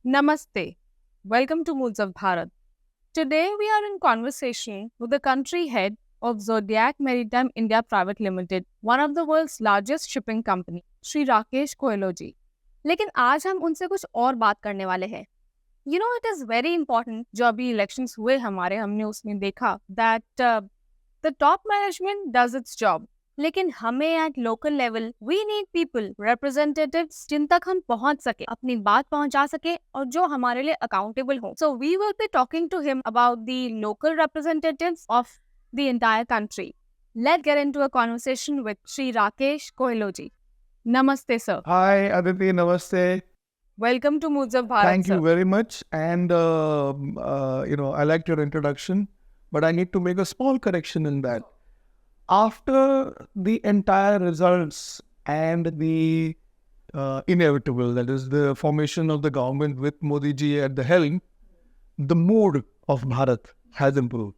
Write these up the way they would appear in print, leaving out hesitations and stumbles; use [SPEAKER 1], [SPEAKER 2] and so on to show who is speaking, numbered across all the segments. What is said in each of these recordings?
[SPEAKER 1] Namaste. Welcome to Moods of Bharat. Today we are in conversation with the country head of Zodiac Maritime India Private Limited, one of the world's largest shipping company, Shri Rakesh Koyalo जी। लेकिन आज हम उनसे कुछ और बात करने वाले हैं। इट इज वेरी इंपॉर्टेंट जो अभी इलेक्शंस हुए हमारे हमने उसमें देखा that the top management does its job, लेकिन हमें at local level we need people representatives जिन तक हम पहुंच सके, अपनी बात पहुंचा सके और जो हमारे लिए अकाउंटेबल हो। So we will be talking to him about the local representatives of the entire country. Let's get into a conversation with Shri Rakesh Koyalo ji. नमस्ते sir.
[SPEAKER 2] Hi, Aditi. Namaste.
[SPEAKER 1] Welcome to moods of Bharat
[SPEAKER 2] Thank
[SPEAKER 1] sir.
[SPEAKER 2] you very much. And, I liked your introduction, but I need to make a small correction in that. After the entire results and the inevitable, that is the formation of the government with Modi ji at the helm, the mood of Bharat has improved.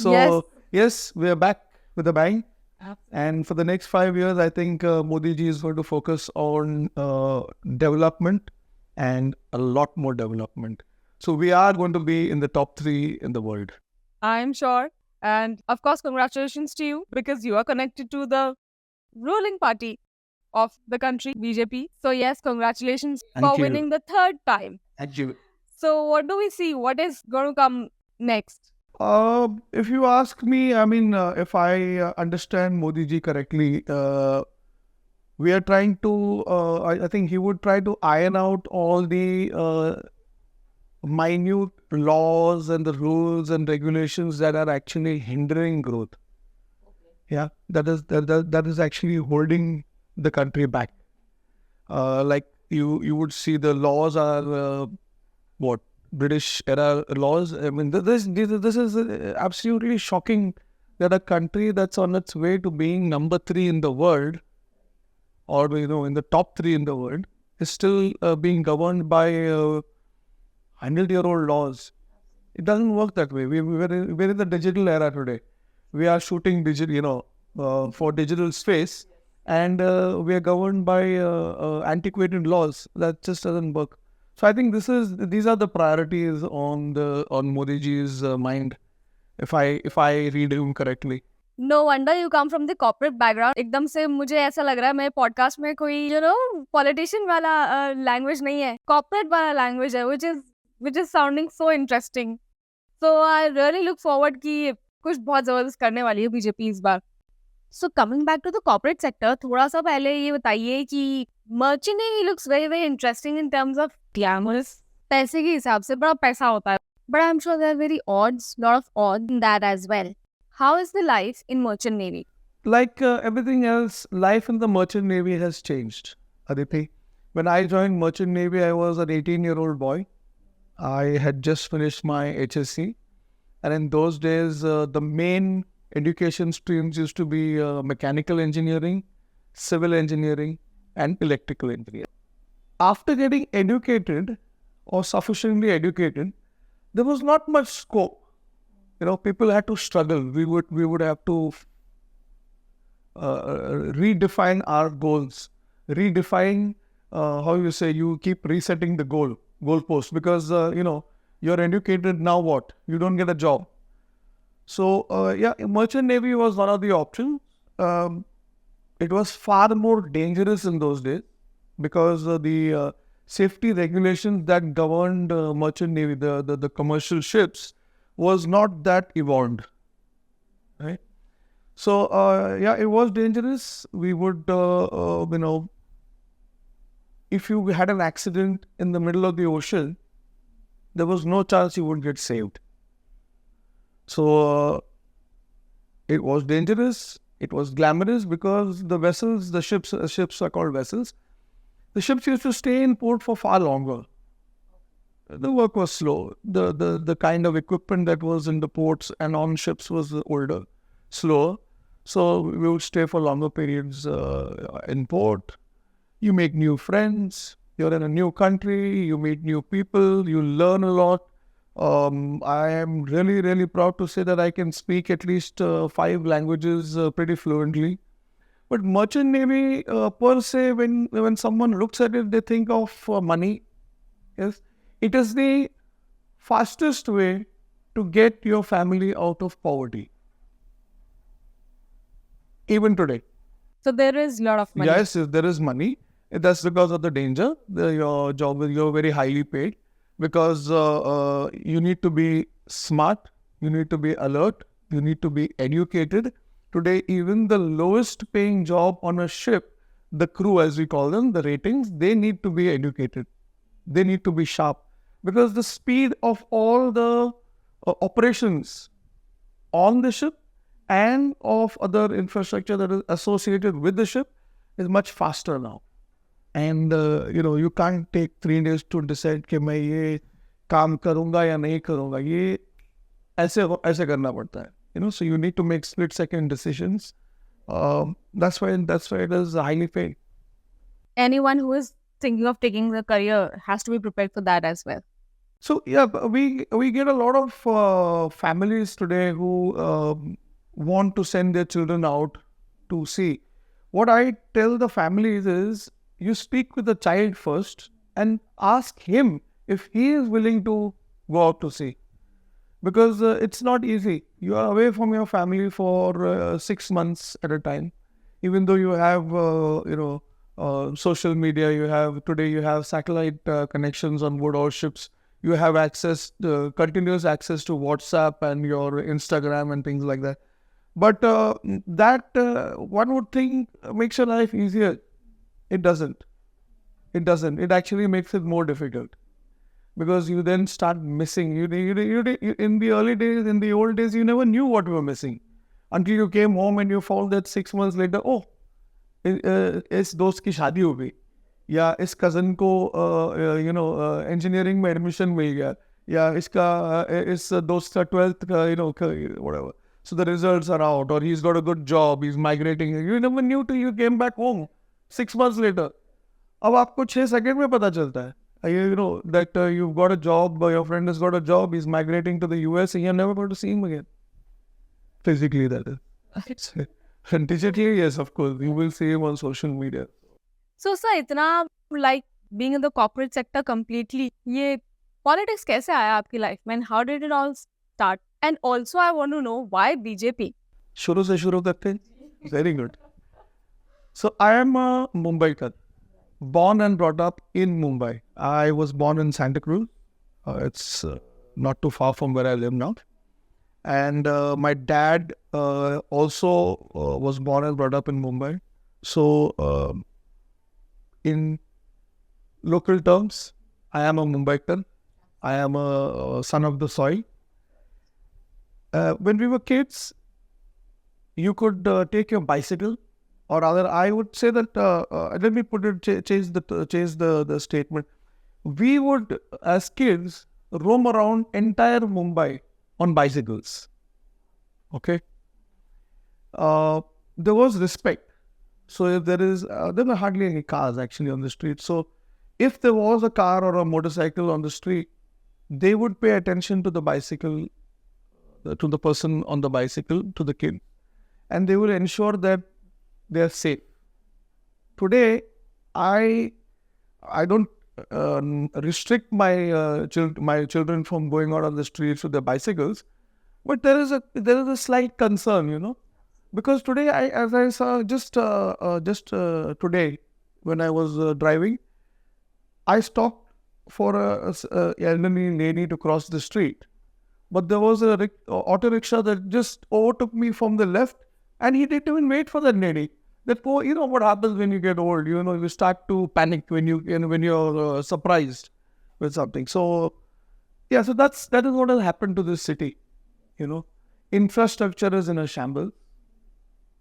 [SPEAKER 2] So,
[SPEAKER 1] Yes.
[SPEAKER 2] yes, we are back with a bang. And for the next 5 years, I think Modi ji is going to focus on development and a lot more development. So we are going to be in the top 3 in the world.
[SPEAKER 1] I'm sure. And of course, congratulations to you because you are connected to the ruling party of the country, BJP. So, yes, congratulations
[SPEAKER 2] Thank
[SPEAKER 1] for
[SPEAKER 2] you.
[SPEAKER 1] winning the third time.
[SPEAKER 2] Thank you.
[SPEAKER 1] So, what do we see? What is going to come next?
[SPEAKER 2] If you ask me, I mean, if I understand Modi ji correctly, we are trying to, I think he would try to iron out all the minute laws and the rules and regulations that are actually hindering growth. Yeah, that is actually holding the country back. Like you would see the laws are what British era laws. I mean, this is absolutely shocking that a country that's on its way to being number 3 in the world, or in the top 3 in the world, is still being governed by 100-year-old laws. It doesn't work that way. We're in the digital era today. We are shooting digital, for digital space, and we are governed by antiquated laws. That just doesn't work. So I think these are the priorities on Modi ji's mind, if I read him correctly.
[SPEAKER 1] No wonder you come from the corporate background. एकदम से मुझे ऐसा लग रहा है मेरे podcast में कोई पॉलिटिशियन वाला लैंग्वेज नहीं है, कॉर्पोरेट वाला लैंग्वेज है, which is sounding so interesting. So I really look forward कि कुछ बहुत जबरदस्त करने वाली है बीजेपी इस बार। So coming back to the corporate sector, थोड़ा सा पहले ये बताइए कि merchant navy looks very very interesting in terms of glamorous. पैसे के हिसाब से बड़ा पैसा होता है, but I'm sure there are very lot of odds in that as well. How is the life in merchant navy?
[SPEAKER 2] Like everything else, life in the merchant navy has changed, Aditi. When I joined merchant navy, I was an 18-year-old boy. I had just finished my HSC, and in those days, the main education streams used to be mechanical engineering, civil engineering, and electrical engineering. After getting educated or sufficiently educated, there was not much scope. People had to struggle. We would have to redefine our goals, redefine how you keep resetting the goalpost, because you're educated, now what? You don't get a job. So merchant navy was one of the options. It was far more dangerous in those days because the safety regulations that governed merchant navy, the commercial ships, was not that evolved, right? So it was dangerous. We would, if you had an accident in the middle of the ocean, there was no chance you would get saved. So it was dangerous. It was glamorous because the ships are called vessels. The ships used to stay in port for far longer. The work was slow. The kind of equipment that was in the ports and on ships was older, slower. So we would stay for longer periods in port. You make new friends. You're in a new country. You meet new people. You learn a lot. I am really, really proud to say that I can speak at least 5 languages pretty fluently. But merchant navy per se, when someone looks at it, they think of money. Yes, it is the fastest way to get your family out of poverty. Even today,
[SPEAKER 1] So there is a lot of money.
[SPEAKER 2] yes, if there is money, that's because of the danger. Your job, you're very highly paid because you need to be smart, you need to be alert, you need to be educated. Today, even the lowest paying job on a ship, the crew, as we call them, the ratings, they need to be educated. They need to be sharp because the speed of all the operations on the ship and of other infrastructure that is associated with the ship is much faster now. And you can't take 3 days to decide कि मैं ये काम करूँगा या नहीं करूँगा. ये ऐसे करना पड़ता है. So you need to make split-second decisions. That's why it is highly paid.
[SPEAKER 1] Anyone who is thinking of taking the career has to be prepared for that as well.
[SPEAKER 2] So yeah, we get a lot of families today who want to send their children out to sea. What I tell the families is, you speak with the child first and ask him if he is willing to go out to sea. Because it's not easy. You are away from your family for 6 months at a time. Even though you have, social media, you have satellite connections on board all ships. You have continuous access to WhatsApp and your Instagram and things like that. But one would think makes your life easier. It doesn't. It actually makes it more difficult. Because you then start missing. You in the early days, in the old days, you never knew what you were missing. Until you came home and you found that 6 months later, इस दोस्त की शादी हो गई, या इस cousin को engineering में admission मिल गया, या इस दोस्त का 12th का whatever. So the results are out, or he's got a good job, he's migrating. You never knew till you came back home 6 months later. अब आपको 6 सेकंड में पता चलता है. That you've got a job, your friend has got a job, he's migrating to the US, and you're never going to see him again. Physically, that is. And digitally, yes, of course, you will see him on social media.
[SPEAKER 1] So sir, इतना like being in the corporate sector completely, ये politics कैसे आया आपकी life में? And how did it all start? And also I want to know why BJP?
[SPEAKER 2] शुरू से शुरू करते हैं. Very good. So I am a Mumbaiker. Born and brought up in Mumbai. I was born in Santa Cruz. It's not too far from where I live now. And my dad also was born and brought up in Mumbai. So in local terms, I am a Mumbaiker. I am a son of the soil. When we were kids, you could take your bicycle. Or rather, I would say that, let me put it, change the statement. We would, as kids, roam around entire Mumbai on bicycles. Okay? There was respect. So if there were hardly any cars actually on the street. So if there was a car or a motorcycle on the street, they would pay attention to the bicycle, to the person on the bicycle, to the kid. And they would ensure that they are safe. Today, I don't restrict my children from going out on the streets with their bicycles, but there is a slight concern, because today, as I saw just today when I was driving, I stopped for a elderly lady to cross the street, but there was a auto rickshaw that just overtook me from the left, and he didn't even wait for that lady. That what happens when you get old? You start to panic when you're surprised with something. So yeah, so that is what has happened to this city. Infrastructure is in a shambles.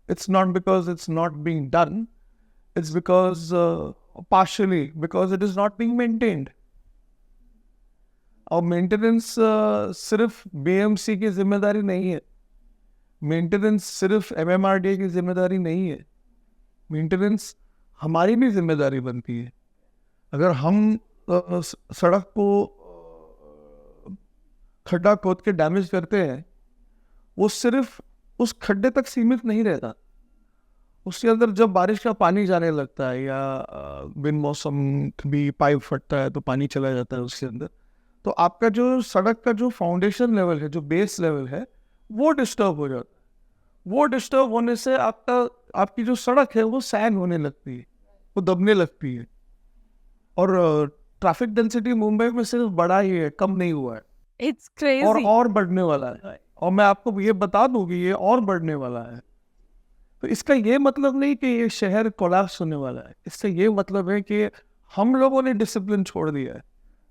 [SPEAKER 2] It's not because it's not being done. It's because partially because it is not being maintained. और maintenance सिर्फ BMC की जिम्मेदारी नहीं है. Maintenance सिर्फ MMRDA की जिम्मेदारी नहीं है. मेंटेनेंस हमारी भी जिम्मेदारी बनती है. अगर हम सड़क को खड्डा खोद के डैमेज करते हैं, वो सिर्फ उस खड्डे तक सीमित नहीं रहता. उसके अंदर जब बारिश का पानी जाने लगता है या बिन मौसम भी पाइप फटता है तो पानी चला जाता है उसके अंदर, तो आपका जो सड़क का जो फाउंडेशन लेवल है, जो बेस लेवल है, वो डिस्टर्ब हो जाता है। वो डिस्टर्ब होने से आपकी जो सड़क है वो सैग होने लगती है, वो दबने लगती है। और ट्रैफिक डेंसिटी मुंबई में सिर्फ बढ़ा ही है, कम नहीं हुआ है।
[SPEAKER 1] It's crazy.
[SPEAKER 2] और बढ़ने वाला है। और मैं आपको ये बता दूं कि ये और बढ़ने वाला है। तो इसका ये मतलब नहीं कि ये शहर कोलैप्स होने वाला है। इससे ये मतलब है कि हम लोगों ने डिसिप्लिन छोड़ दिया है।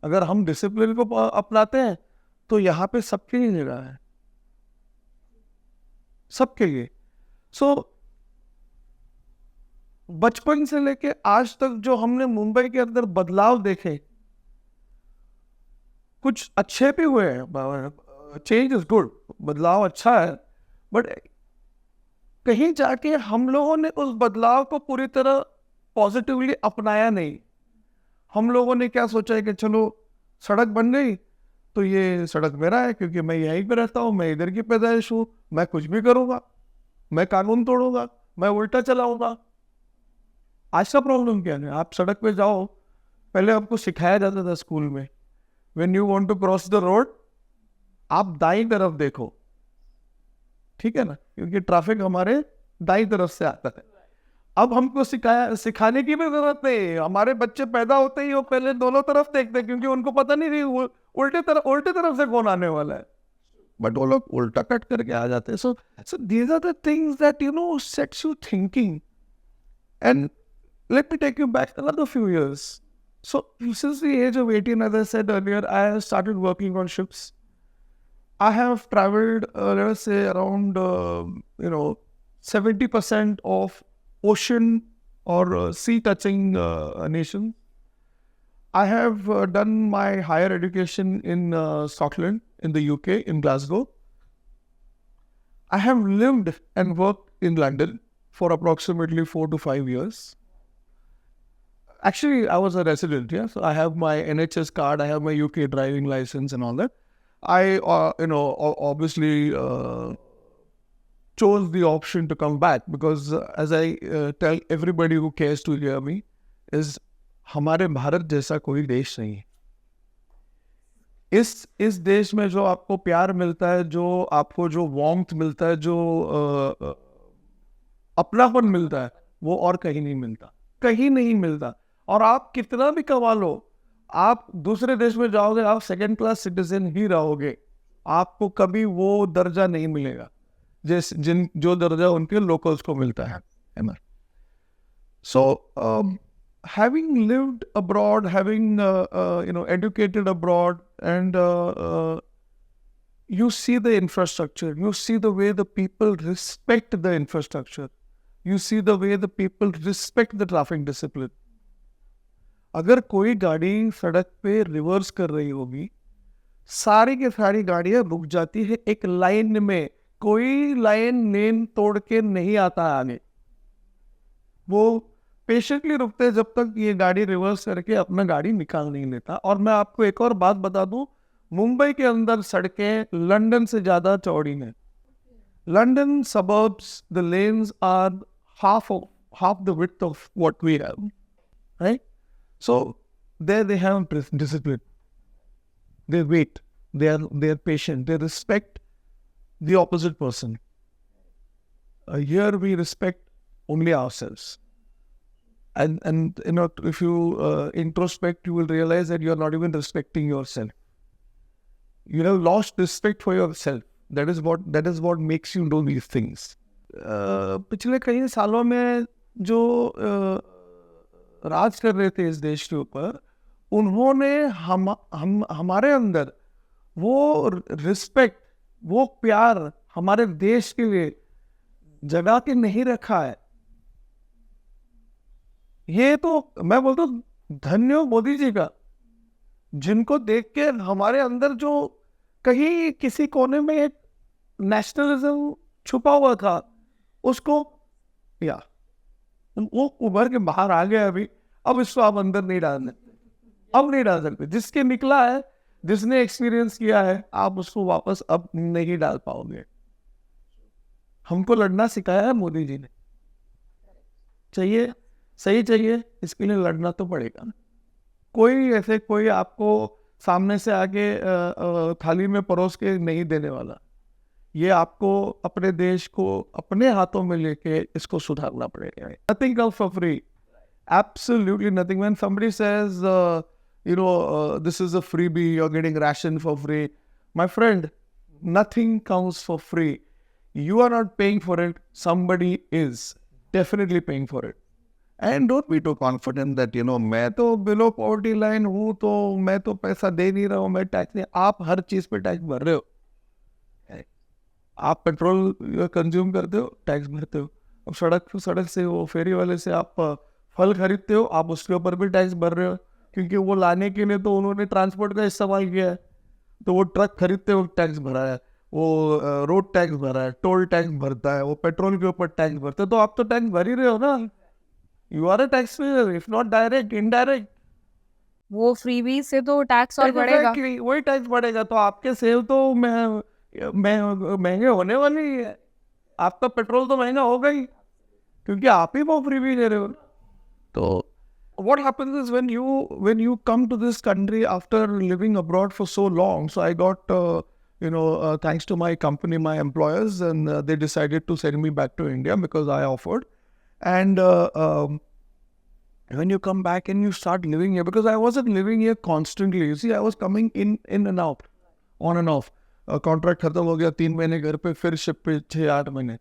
[SPEAKER 2] अगर हम डिसिप्लिन को अपनाते हैं तो यहाँ पे सबके लिए जगह है, सबके लिए। सो बचपन से लेके आज तक जो हमने मुंबई के अंदर बदलाव देखे, कुछ अच्छे भी हुए हैं, चेंज इज गुड, बदलाव अच्छा है, बट कहीं जाके हम लोगों ने उस बदलाव को पूरी तरह पॉजिटिवली अपनाया नहीं। हम लोगों ने क्या सोचा है कि चलो सड़क बन गई तो ये सड़क मेरा है, क्योंकि मैं यहीं पे रहता हूँ, मैं इधर की पैदाइश हूँ, मैं कुछ भी करूँगा, मैं कानून तोड़ूंगा, मैं उल्टा चलाऊंगा। आज का प्रॉब्लम क्या है? आप सड़क पे जाओ, पहले आपको सिखाया जाता था स्कूल में, when you want to cross the road आप दाईं तरफ देखो, ठीक है ना, क्योंकि ट्रैफिक हमारे दाईं तरफ से आता है। अब हमको सिखाने की भी जरूरत नहीं, हमारे बच्चे पैदा होते ही वो पहले दोनों तरफ देखते हैं, क्योंकि उनको पता नहीं उल्टे तरफ से कौन आने वाला है, बट वो लोग उल्टा कट करके आ जाते हैं। So these are the things that sets you thinking. And let me take you back another few years. So, since the age of 18, as I said earlier, I have started working on ships. I have traveled, let us say, around 70% of ocean or sea touching nations. I have done my higher education in Scotland, in the UK, in Glasgow. I have lived and worked in London for approximately 4 to 5 years. Actually, I was a resident, yeah. So I have my NHS card, I have my UK driving license and all that. I, obviously chose the option to come back because as I tell everybody who cares to hear me, is हमारे भारत जैसा कोई देश नहीं है। इस देश में जो आपको प्यार मिलता है, जो आपको जो वार्मथ मिलता है, जो अपनापन मिलता है, वो और कहीं नहीं मिलता, कहीं नहीं मिलता। और आप कितना भी कमा लो, आप दूसरे देश में जाओगे, आप सेकंड क्लास सिटीजन ही रहोगे, आपको कभी वो दर्जा नहीं मिलेगा जो दर्जा उनके लोकल्स को मिलता है ना। सो having lived abroad, having educated abroad, and you see the infrastructure, you see the way the people respect the infrastructure, you see the way the people respect the traffic discipline. अगर कोई गाड़ी सड़क पे reverse कर रही होगी, सारी की सारी गाड़ियां रुक जाती है एक लाइन में, कोई लाइन लेन तोड़ के नहीं आता आगे, वो पेशेंटली रुकते जब तक ये गाड़ी रिवर्स करके अपना गाड़ी निकाल नहीं लेता। और मैं आपको एक और बात बता दूं, मुंबई के अंदर सड़कें लंदन से ज्यादा चौड़ी हैं। London suburbs, the lanes are half the width of what we have, right? So there they have discipline, they wait, they are patient, they respect the opposite person. Here we respect only ourselves, and if you introspect, you will realize that you are not even respecting yourself. You have lost respect for yourself. That is what makes you do these things. पिछले कई सालों में जो राज कर रहे थे इस देश के ऊपर, उन्होंने हमारे अंदर वो रिस्पेक्ट, वो प्यार हमारे देश के लिए जगा के नहीं रखा है। ये तो मैं बोलता हूँ धन्य मोदी जी का, जिनको देख के हमारे अंदर जो कहीं किसी कोने में एक नेशनलिज्म छुपा हुआ था, उसको वो उभर के बाहर आ गया अभी। अब इसको आप अंदर नहीं डाल सकते, अब नहीं डाल सकते। जिसके निकला है, जिसने एक्सपीरियंस किया है, आप उसको वापस अब नहीं डाल पाओगे। हमको लड़ना सिखाया है मोदी जी ने। चाहिए, सही चाहिए, इसके लिए लड़ना तो पड़ेगा ना। कोई आपको सामने से आके थाली में परोस के नहीं देने वाला। ये आपको अपने देश को अपने हाथों में लेके इसको सुधारना पड़ेगा। Nothing comes for free. Absolutely nothing. When somebody says, this is a freebie, you're getting ration for free. My friend, nothing comes for free. You are not paying for it. Somebody is definitely paying for it.
[SPEAKER 3] And don't be too confident that, मैं तो below poverty line हूँ, तो मैं तो पैसा दे नहीं रहा हूँ, मैं टैक्स नहीं। आप हर चीज़ पे टैक्स भर रहे हो। आप पेट्रोल कंज्यूम करते हो, टैक्स भरते हो। अब सड़क से वो फेरी वाले से आप फल खरीदते हो, आप उसके ऊपर भी टैक्स भर रहे हो, क्योंकि वो लाने के लिए तो उन्होंने ट्रांसपोर्ट का इस्तेमाल किया है। तो वो ट्रक खरीदते हो, टैक्स भरा है, वो रोड टैक्स भरा है, टोल टैक्स भरता है, वो पेट्रोल के ऊपर टैक्स भरता है। तो आप तो टैक्स भर ही रहे हो ना। You are a tax payer, if not direct, indirect.
[SPEAKER 1] वो फ्रीबी से तो टैक्स और बढ़ेगा।
[SPEAKER 2] वही टैक्स बढ़ेगा, तो आपके सेव तो महंगे होने वाले ही है। आपका पेट्रोल तो महंगा होगा ही, क्योंकि आप ही वो फ्रीबी दे रहे हो। तो what happens is when you come to this country after living abroad for so long, so I got thanks to my company, my employers, and they decided to send me back to India because I offered. And when you come back and you start living here, because I wasn't living here constantly, you see, I was coming in and out, on and off. Contract खत्म हो गया, 3 महीने घर पे, फिर ship पे 6-8 महीने.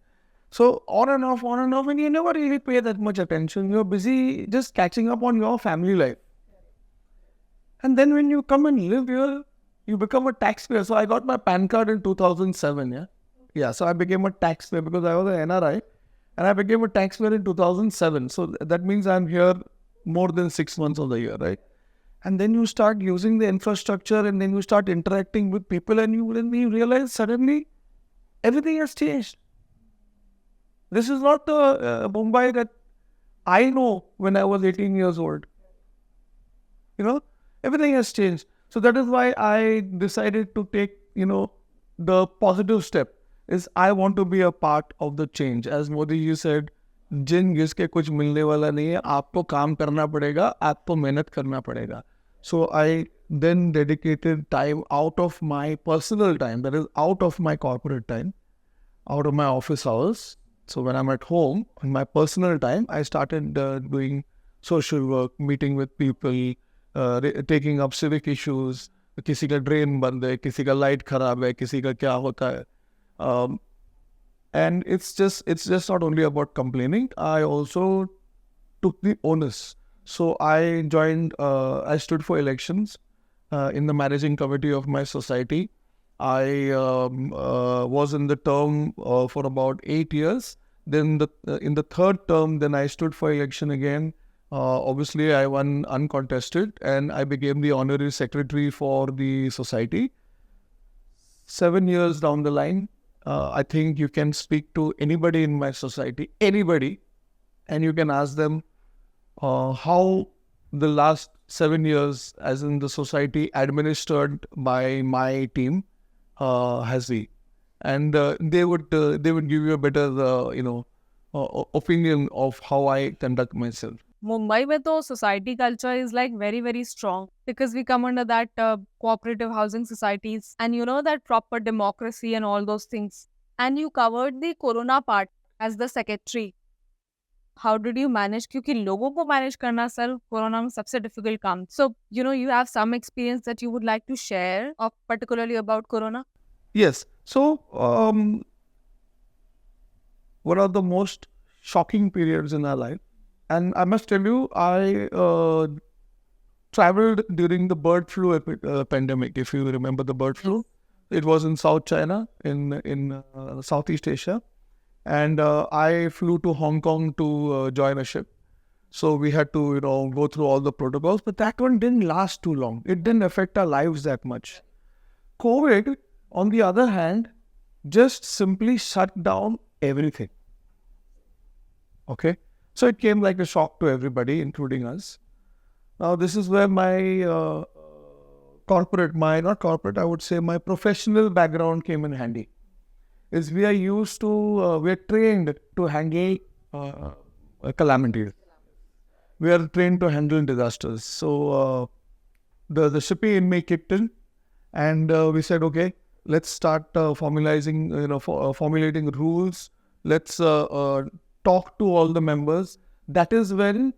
[SPEAKER 2] So on and off, and you never really pay that much attention. You're busy just catching up on your family life. And then when you come and live here, you become a taxpayer. So I got my PAN card in 2007, yeah? Yeah, so I became a taxpayer because I was an NRI. And I became a taxpayer in 2007. So that means I'm here more than 6 months of the year, right? And then you start using the infrastructure, and then you start interacting with people, and you realize suddenly everything has changed. This is not the Mumbai that I know when I was 18 years old. Everything has changed. So that is why I decided to take, the positive step is I want to be a part of the change. As Modi ji said, जिन जिसके कुछ मिलने वाला नहीं है, आपको काम करना पड़ेगा, आपको मेहनत करना पड़ेगा. So I then dedicated time out of my personal time, that is out of my corporate time, out of my office hours. So when I'm at home, in my personal time, I started doing social work, meeting with people, taking up civic issues. किसी का drain बंद है, किसी का light खराब है, किसी का क्या होता है. And it's just not only about complaining. I also took the onus. So I joined, I stood for elections in the managing committee of my society. I was in the term for about 8 years. Then in the third term, then I stood for election again. Obviously, I won uncontested, and I became the honorary secretary for the society. 7 years down the line, I think you can speak to anybody in my society, anybody, and you can ask them how the last 7 years, as in the society administered by my team, has been, and they would give you a better opinion of how I conduct myself.
[SPEAKER 1] Mumbai में तो society culture is like very, very strong because we come under that cooperative housing societies and that proper democracy and all those things. And you covered the corona part as the secretary. How did you manage? क्योंकि लोगों को manage करना sir corona में सबसे difficult काम. So you have some experience that you would like to share, particularly about corona.
[SPEAKER 2] Yes. So one of the most shocking periods in our life. And I must tell you, I traveled during the bird flu pandemic, if you remember the bird flu. It was in South China, in Southeast Asia. And I flew to Hong Kong to join a ship. So we had to, go through all the protocols. But that one didn't last too long. It didn't affect our lives that much. COVID, on the other hand, just simply shut down everything. Okay? So it came like a shock to everybody, including us. Now, this is where my I would say my professional background came in handy. Is we are trained to handle calamities. We are trained to handle disasters. So the shipping in me kicked in, and we said, okay, let's start formulating rules. Let's talk to all the members. That is when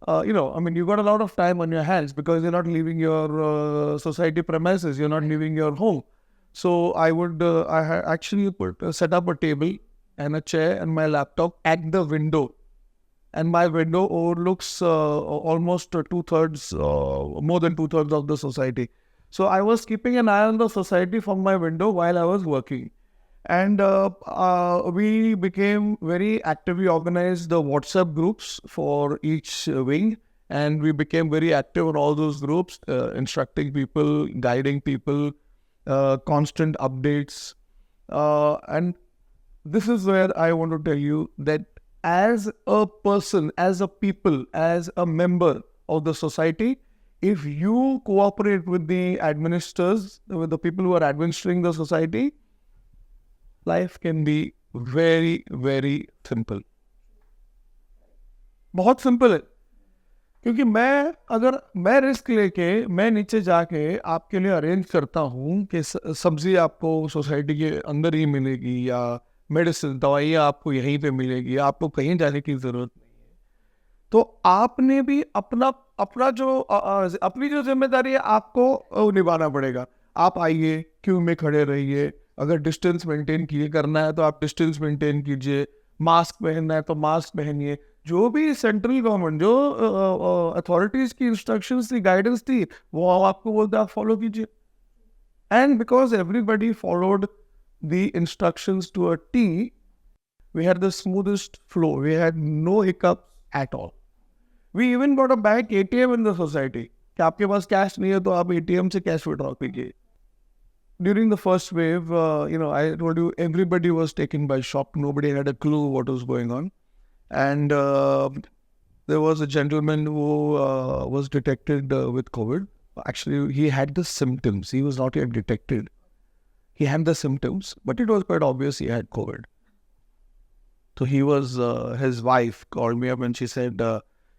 [SPEAKER 2] you got a lot of time on your hands because you're not leaving your society premises. You're not leaving your home. So I had actually set up a table and a chair and my laptop at the window. And my window overlooks almost two-thirds, more than two-thirds of the society. So I was keeping an eye on the society from my window while I was working. And we became very actively organized the WhatsApp groups for each wing. And we became very active in all those groups, instructing people, guiding people, constant updates. And this is where I want to tell you that as a person, as a people, as a member of the society, if you cooperate with the administrators, with the people who are administering the society, life can be very, very simple. बहुत simple है क्योंकि मैं risk लेके मैं नीचे जाके आपके लिए अरेंज करता हूँ कि सब्जी आपको सोसाइटी के अंदर ही मिलेगी या मेडिसिन दवाइयाँ आपको यहीं पे मिलेगी, आपको कहीं जाने की जरूरत नहीं है. तो आपने भी अपनी जो जिम्मेदारी है आपको निभाना पड़ेगा. आप आइए, क्यू में खड़े रहिए, अगर डिस्टेंस मेंटेन करना है तो आप डिस्टेंस मेंटेन कीजिए, मास्क पहनना है तो मास्क पहनिए. जो भी सेंट्रल गवर्नमेंट जो अथॉरिटीज की इंस्ट्रक्शंस थी, गाइडेंस थी, वो आपको बोलते आप फॉलो कीजिए. And because everybody followed the instructions to a T, we had the smoothest flow. We had no hiccups at all. We even got a bank ATM in the society. कि आपके पास cash नहीं है तो आप ATM से cash withdraw कीजिए. During the first wave, I told you everybody was taken by shock. Nobody had a clue what was going on. And there was a gentleman who was detected with COVID. Actually, he had the symptoms. He was not yet detected. He had the symptoms, but it was quite obvious he had COVID. So his wife called me up and she said,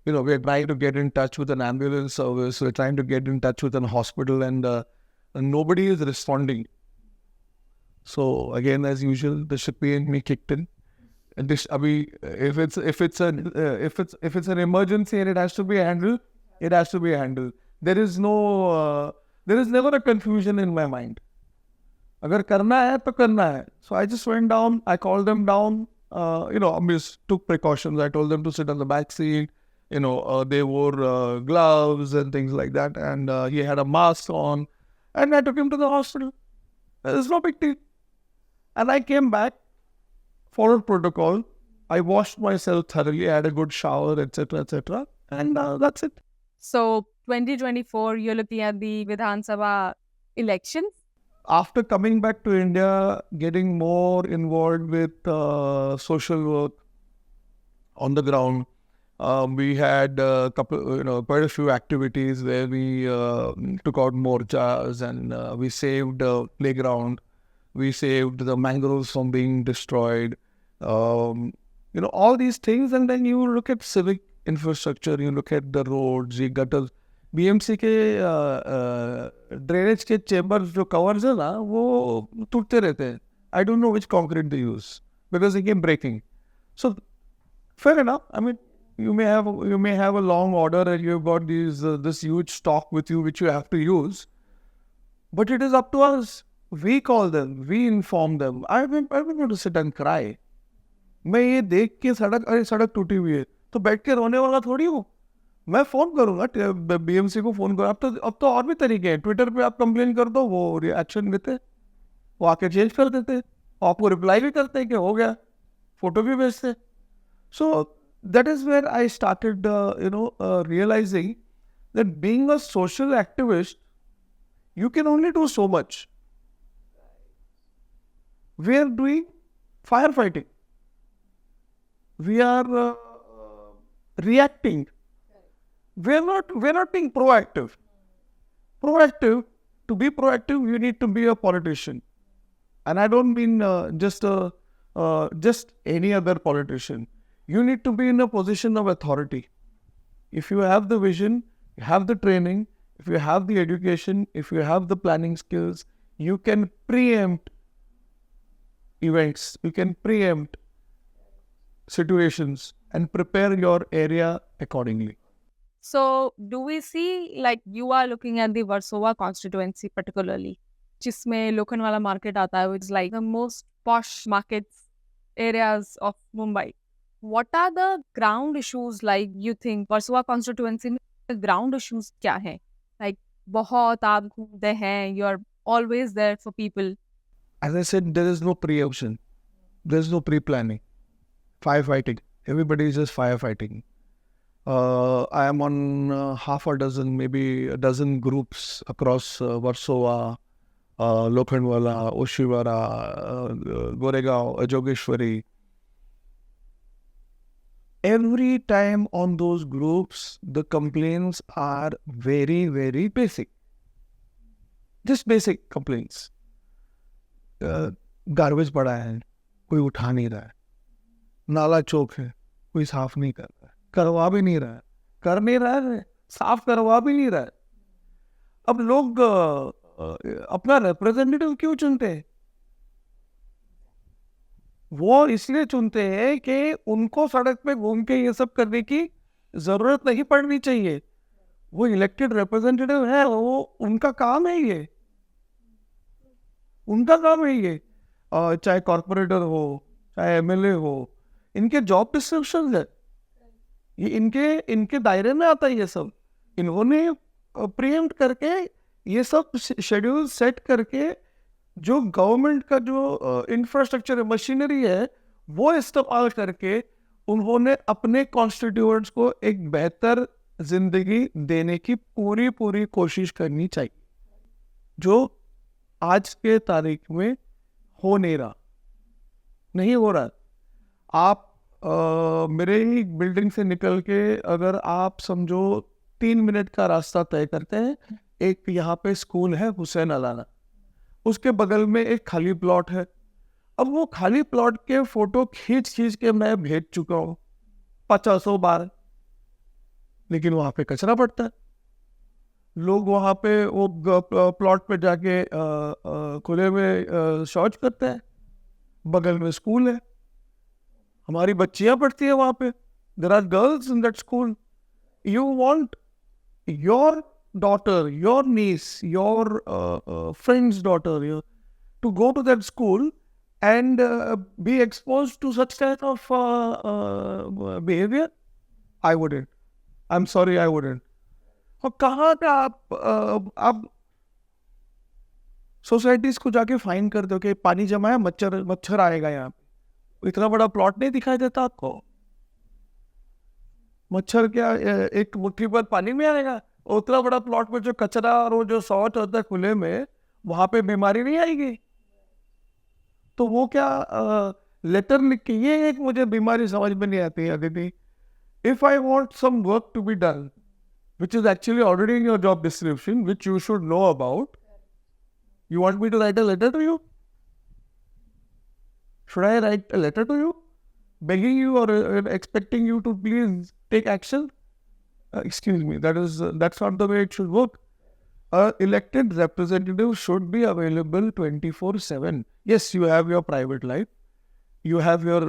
[SPEAKER 2] we're trying to get in touch with an ambulance service. We're trying to get in touch with a hospital and nobody is responding. So again, as usual, the shippy in me kicked in. And this, if it's an emergency and it has to be handled, it has to be handled. There is never a confusion in my mind. अगर करना है तो करना है. So I just went down, I called them down, I took precautions. I told them to sit on the back seat. They wore gloves and things like that. And he had a mask on. And I took him to the hospital. It's no big deal. And I came back, followed protocol. I washed myself thoroughly. I had a good shower, etc., etc. And that's it.
[SPEAKER 1] So 2024, you're looking at the Vidhan Sabha elections.
[SPEAKER 2] After coming back to India, getting more involved with social work on the ground, we had quite a few activities where we took out morchas and we saved playground, we saved the mangroves from being destroyed, all these things. And then you look at civic infrastructure, you look at the roads, the gutters. BMC के drainage के chamber जो covers है ना वो टूटते रहते हैं. I don't know which concrete they use because they keep breaking. So fair enough. I mean, you may have a long order and you've got this huge stock with you which you have to use, but it is up to us. We call them, we inform them. I'm going to sit and cry. मैं ये देख के सड़क टूटी हुई है तो बैठ के रोने वाला थोड़ी हूँ. मैं फोन करूंगा BMC को फोन करूँ. अब तो और भी तरीके हैं. ट्विटर पे आप कंप्लेन कर दो, वो रिएक्शन देते हैं, वो आके चेंज कर देते हैं, आपको रिप्लाई भी करते हैं कि हो गया, फोटो भी भेजते हैं. So that is where I started realizing that being a social activist you can only do so much. We are doing firefighting. We are reacting. We're not being proactive. To be proactive, you need to be a politician. And I don't mean just any other politician. You need to be in a position of authority. If you have the vision, you have the training, if you have the education, if you have the planning skills, you can preempt events, you can preempt situations and prepare your area accordingly.
[SPEAKER 1] So, do we see, like, you are looking at the Warsaw constituency particularly, जिसमें Lokhandwala market आता है, which is like the most posh markets areas of Mumbai. What are the ground issues, like, you think Warsaw constituency में ground issues क्या हैं? Like, बहुत आप घूमते हैं, you're always there for people.
[SPEAKER 2] As I said, there is no preemption, there is no pre-planning. Firefighting, everybody is just firefighting. I am on half a dozen, maybe a dozen groups across Warsaw, Lokhandwala, Oshiwara, Goregaon, Jogeshwari. Every time on those groups, the complaints are very, very basic. Just basic complaints. Garbage पड़ा है, कोई उठा नहीं रहा है. नाला चौक है, कोई साफ नहीं कर रहा है, करवा भी नहीं रहा है, कर नहीं रहा है, साफ करवा भी नहीं रहा है. अब लोग अपना रिप्रेजेंटेटिव क्यों चुनते हैं? वो इसलिए चुनते हैं कि उनको सड़क पे घूम के ये सब करने की जरूरत नहीं पड़नी चाहिए. वो इलेक्टेड रिप्रेजेंटेटिव है, वो उनका काम है, ये उनका काम है. ये चाहे कॉर्पोरेटर हो, चाहे एमएलए हो, इनके जॉब डिस्क्रिप्शन है, ये इनके दायरे में आता है. ये सब इन्होंने प्रीएम्प्ट करके ये सब शेड्यूल सेट करके जो गवर्नमेंट का जो इंफ्रास्ट्रक्चर है, मशीनरी है, वो इस्तेमाल करके उन्होंने अपने कॉन्स्टिट्यूएंट्स को एक बेहतर जिंदगी देने की पूरी कोशिश करनी चाहिए, जो आज के तारीख में हो नहीं रहा, नहीं हो रहा. आप मेरे ही बिल्डिंग से निकल के अगर आप समझो 3 मिनट का रास्ता तय करते हैं, एक यहाँ पे स्कूल है हुसैन अलाना, उसके बगल में एक खाली प्लॉट है. अब वो खाली प्लॉट के फोटो खींच के मैं भेज चुका हूँ 50 बार, लेकिन वहाँ पे कचरा पड़ता है. लोग वहाँ पे वो प्लॉट पे जाके खुले में शौच करते हैं. बगल में स्कूल है, हमारी बच्चियां पढ़ती है वहाँ पे. There are girls in that school. You want your daughter, your niece, your friend's daughter to go to that school and be exposed to such kind of behavior? I wouldn't. I'm sorry, I wouldn't. और कहाँ का आप societies को जाके fine कर दो कि पानी जमा है, मच्छर आएगा यहाँ पे. इतना बड़ा प्लॉट नहीं दिखाई देता आपको? मच्छर क्या एक मुट्ठी पर पानी में आएगा? उतना बड़ा प्लॉट में जो कचरा और वो जो शौच होता है खुले में, वहां पे बीमारी नहीं आएगी? तो वो क्या लेटर लिख के, ये एक मुझे बीमारी समझ में नहीं आती है दीदी. If I want some work to be done which is actually already in your job description, which you should know about, you want me to write a letter to you? Should I write a letter to you begging you or expecting you to please take action? Excuse me, that's not the way it should work. Elected representative should be available 24/7. Yes, you have your private life, you have your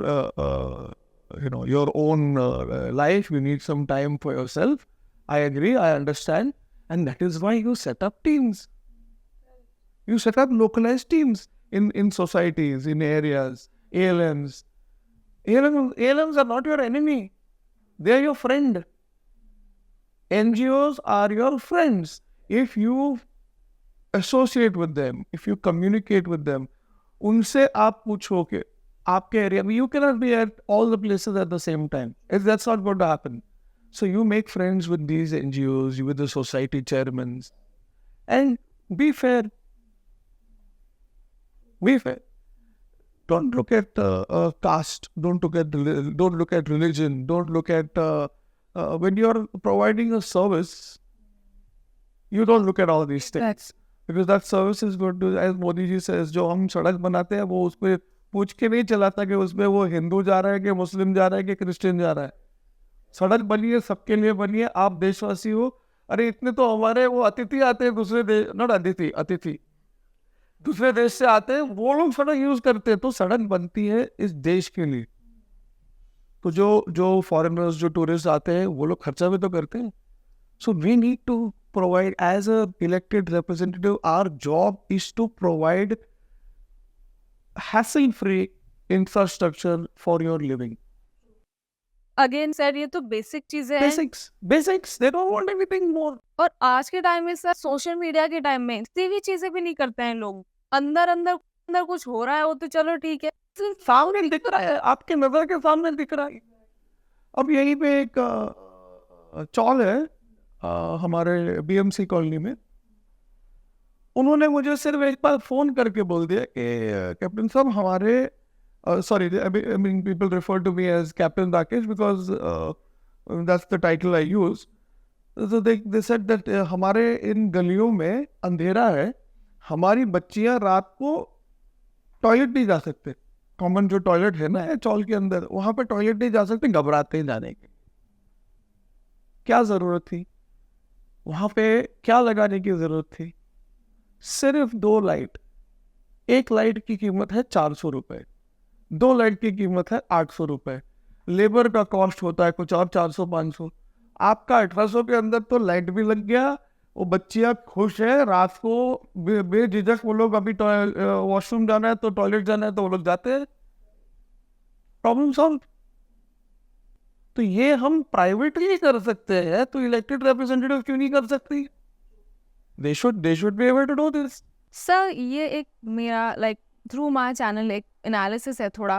[SPEAKER 2] your own life. You need some time for yourself. I agree, I understand, and that is why you set up teams. You set up localized teams in societies, in areas. ALMs are not your enemy, they are your friend. NGOs are your friends. If you associate with them, if you communicate with them, उनसे आप पूछो कि आपके area में, you cannot be at all the places at the same time. That's not going to happen. So you make friends with these NGOs, with the society chairmen, and be fair. Be fair. Don't look at caste. Don't look at religion. Don't look at when you're providing a service. You don't look at all these things, because that service is going to, as Modi ji says, जो हम सड़क बनाते हैं वो उस पे पूछ के नहीं चलाता कि उसमें वो हिंदू जा रहा है कि मुस्लिम जा रहा है कि क्रिश्चियन जा रहा है। सड़क बनी है, सबके लिए बनी है, आप देशवासी हो। अरे इतने तो हमारे वो अतिथि आते हैं दूसरे देश, नॉट अतिथि, अतिथि दूसरे देश से आते हैं, वो लोग सड़क यूज करते हैं। तो सड़क बनती है इस देश के लिए। तो जो जो फॉरेनर्स, जो टूरिस्ट आते हैं, वो लोग खर्चा भी तो करते हैं। So we need to provide as a elected representative, our job is to provide hassle free infrastructure for your living.
[SPEAKER 1] Again sir, ये तो बेसिक चीजें हैं।
[SPEAKER 2] Basics, they don't want anything more.
[SPEAKER 1] और आज के टाइम में सर, सोशल मीडिया के time में किसी भी चीजें भी नहीं करते हैं लोग। अंदर अंदर अंदर कुछ हो रहा है वो तो चलो ठीक है,
[SPEAKER 2] सामने दिख रहा है, आपके नजर के सामने दिख रहा है। अब यहीं पे एक चौल है हमारे बीएमसी कॉलोनी में। उन्होंने मुझे सिर्फ एक बार फोन करके बोल दिया कि कैप्टन साहब हमारे sorry, I mean people refer to me as Captain Rakesh because that's the title I use. So they said that हमारे इन गलियों में अंधेरा है, हमारी बच्चियां रात को टॉयलेट नहीं जा सकते। कॉमन जो टॉयलेट है ना चौल के अंदर, वहां पे टॉयलेट नहीं जा सकते, घबराते हैं जाने की। क्या जरूरत थी वहां पे? क्या लगाने की जरूरत थी? सिर्फ 2 लाइट। एक लाइट की कीमत है 400 रुपए, 2 लाइट की कीमत है 800 रुपए। लेबर का कॉस्ट होता है कुछ और 400-500। आपका 1800 के अंदर तो लाइट भी लग गया, वो बच्चियां खुश है, रात को बेझिझक वो लोग अभी वॉशरूम जाना है तो टॉयलेट जाना है तो वो लोग जाते हैं, प्रॉब्लम सॉल्व। तो ये हम प्राइवेटली कर सकते हैं, तो इलेक्टेड रिप्रेजेंटेटिव क्यों नहीं कर सकती? They should be able to do this.
[SPEAKER 1] Sir ये एक मेरा थ्रू माय चैनल एक एनालिसिस है थोड़ा।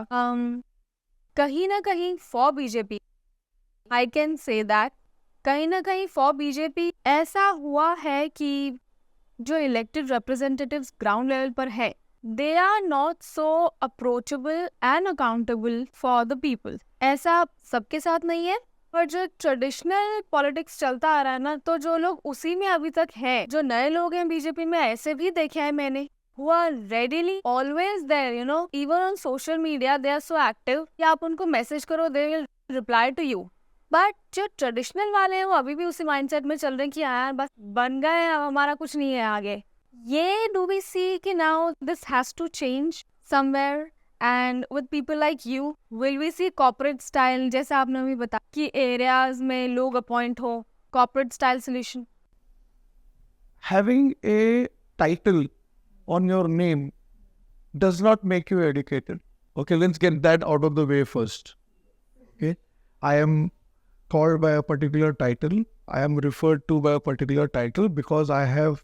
[SPEAKER 1] कहीं ना कहीं for BJP, I can say that कहीं ना कहीं फॉर बीजेपी ऐसा हुआ है कि जो इलेक्टेड रिप्रेजेंटेटिव्स ग्राउंड लेवल पर है, they are not so approachable and accountable for the people. ऐसा सबके साथ नहीं है, पर जो ट्रेडिशनल पॉलिटिक्स चलता आ रहा है ना, तो जो लोग उसी में अभी तक है, जो नए लोग हैं बीजेपी में, ऐसे भी देखे हैं मैंने, who are readily always there, you know, even on social media they are so active कि आप उनको मैसेज करो, they will reply to you. But जो ट्रेडिशनल वाले हैं वो अभी भी उसी माइंडसेट में चल रहे हैं कि यार बस बन गए, अब हमारा कुछ नहीं है आगे। ये डू वी सी कि now this has to change somewhere, and with people like you will we see corporate style, जैसे आपने अभी बताया कि एरियाज में लोग अपॉइंट हो, corporate style solution.
[SPEAKER 2] Having a title on your name does not make you educated. Okay, let's get that out of the way first. Okay, I am called by a particular title. I am referred to by a particular title because I have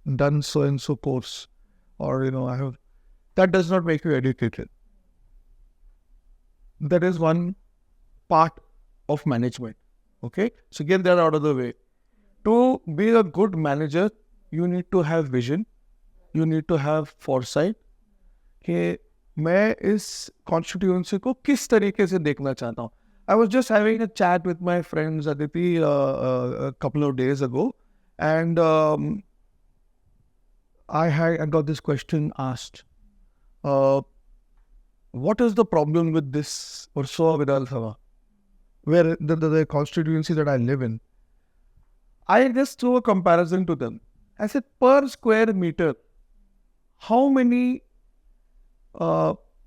[SPEAKER 2] done so and so course, or I have. That does not make you educated. That is one part of management. Okay, so get that out of the way. To be a good manager, you need to have vision. You need to have foresight. कि मैं इस constituency को किस तरीके से देखना चाहता हूँ. I was just having a chat with my friends Aditi a couple of days ago, and I got this question asked. What is the problem with this Versova Vidhan Sabha, where the constituency that I live in? I just threw a comparison to them. I said, per square meter, how many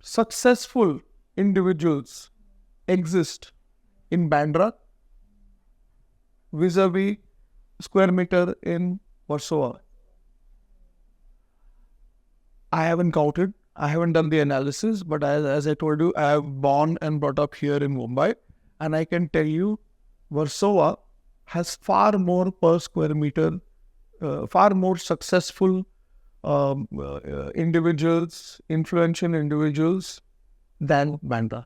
[SPEAKER 2] successful individuals exist in Bandra vis-a-vis square meter in Versova? I haven't counted. I haven't done the analysis, but as I told you, I have born and brought up here in Mumbai, and I can tell you, Versova has far more per square meter, far more successful individuals, influential individuals than Bandra.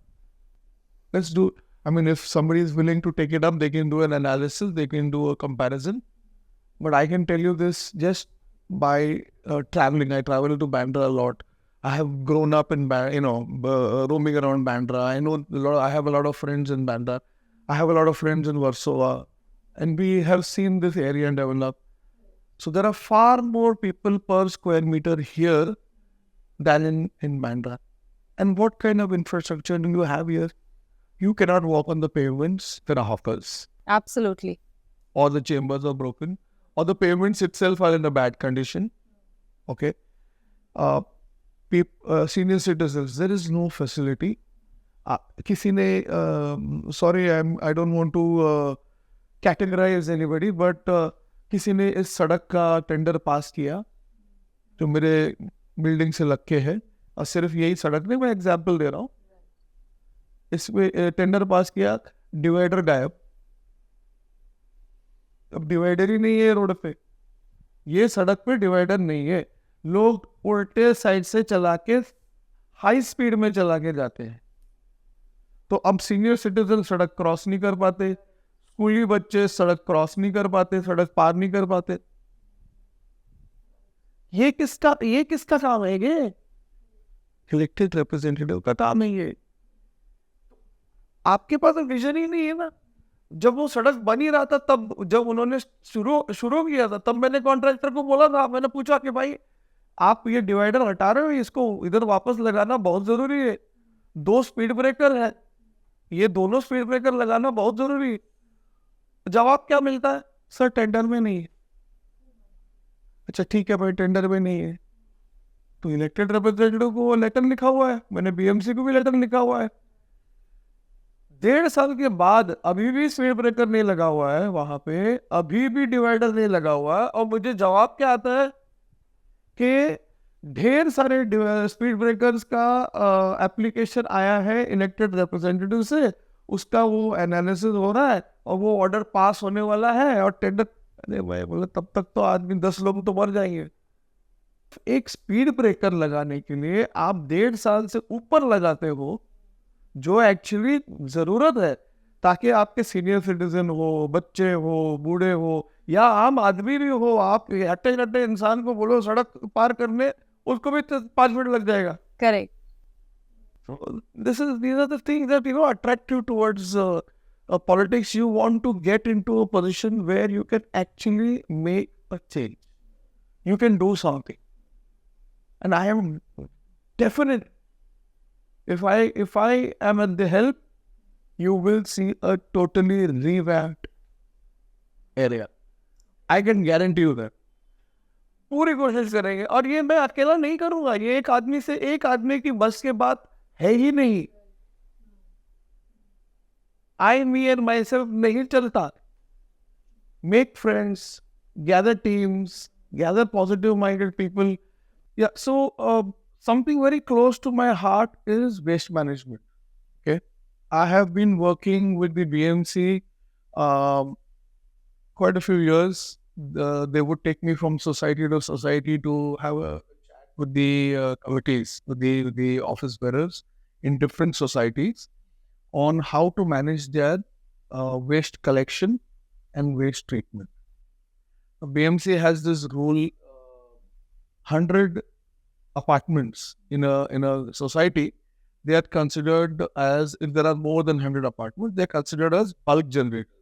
[SPEAKER 2] Let's do, I mean, if somebody is willing to take it up, they can do an analysis, they can do a comparison. But I can tell you this just by traveling. I travel to Bandra a lot. I have grown up in, roaming around Bandra. I know I have a lot of friends in Bandra. I have a lot of friends in Versova. And we have seen this area develop. So there are far more people per square meter here than in Bandra. And what kind of infrastructure do you have here? You cannot walk on the pavements. There are hawkers,
[SPEAKER 1] Absolutely.
[SPEAKER 2] or the chambers are broken, or the pavements itself are in a bad condition. Okay. Senior citizens, there is no facility. किसी ने sorry, I don't want to categorize anybody, but किसी ने इस सड़क का tender pass किया जो मेरे बिल्डिंग से लग के है, और सिर्फ यही सड़क नहीं, मैं एग्जाम्पल दे रहा हूँ, इसमें टेंडर पास किया, डिवाइडर गायब. अब डिवाइडर ही नहीं है रोड पे, ये सड़क पे डिवाइडर नहीं है, लोग उल्टे साइड से चला के हाई स्पीड में चला के जाते हैं. तो अब सीनियर सिटीजन सड़क क्रॉस नहीं कर पाते, स्कूली बच्चे सड़क क्रॉस नहीं कर पाते, सड़क पार नहीं कर पाते. ये किसका काम है? ये इलेक्टेड रिप्रेजेंटेटिव का काम है. ये आपके पास विजन ही नहीं है ना. जब वो सड़क बन ही रहा था, तब जब उन्होंने शुरू किया था, तब मैंने कॉन्ट्रैक्टर को बोला था, मैंने पूछा कि भाई आप ये डिवाइडर हटा रहे हो, इसको इधर वापस लगाना बहुत जरूरी है. 2 स्पीड ब्रेकर है, ये दोनों स्पीड ब्रेकर लगाना बहुत जरूरी है. जवाब क्या मिलता है? सर टेंडर में नहीं है. अच्छा ठीक है भाई, टेंडर में नहीं है तो इलेक्टेड रिप्रेजेंटेटिव को लेटर लिखा हुआ है, मैंने बीएमसी को भी लेटर लिखा हुआ है. 1.5 साल के बाद अभी भी स्पीड ब्रेकर नहीं लगा हुआ है वहां पे, अभी भी डिवाइडर नहीं लगा हुआ है, और मुझे जवाब क्या आता है कि ढेर सारे स्पीड ब्रेकर्स का एप्लीकेशन आया है इलेक्टेड रिप्रेजेंटेटिव से, उसका वो एनालिसिस हो रहा है और वो ऑर्डर पास होने वाला है, और टेंडर. अरे भाई बोले तब तक तो आदमी 10 लोग तो मर जाएंगे. एक स्पीड ब्रेकर लगाने के लिए आप 1.5 साल से ऊपर लगाते हो, जो एक्चुअली जरूरत है ताकि आपके सीनियर सिटीजन हो, बच्चे हो, बूढ़े हो, या आम आदमी भी हो, आप हट्टे इंसान को बोलो सड़क पार करने, उसको भी 5 मिनट लग जाएगा.
[SPEAKER 1] Correct.
[SPEAKER 2] These are the things that attract you towards politics. You want to get into a position where you can actually make a change. You can do something, and I am definite. If I am at the help, you will see a totally revamped area. I can guarantee you that. पूरी कोशिश करेंगे, और ये मैं अकेला नहीं करूंगा, ये एक आदमी की बस के बात है ही नहीं. मी एंड माई सेल्फ नहीं चलता. Make friends, gather teams, gather positive minded people. Yeah, so something very close to my heart is waste management. Okay, I have been working with the BMC quite a few years. They would take me from society to society to have a chat with the committees, with the office bearers in different societies on how to manage their waste collection and waste treatment. BMC has this rule: 100 apartments in a society, they are considered as, if there are more than 100 apartments, they are considered as bulk generators.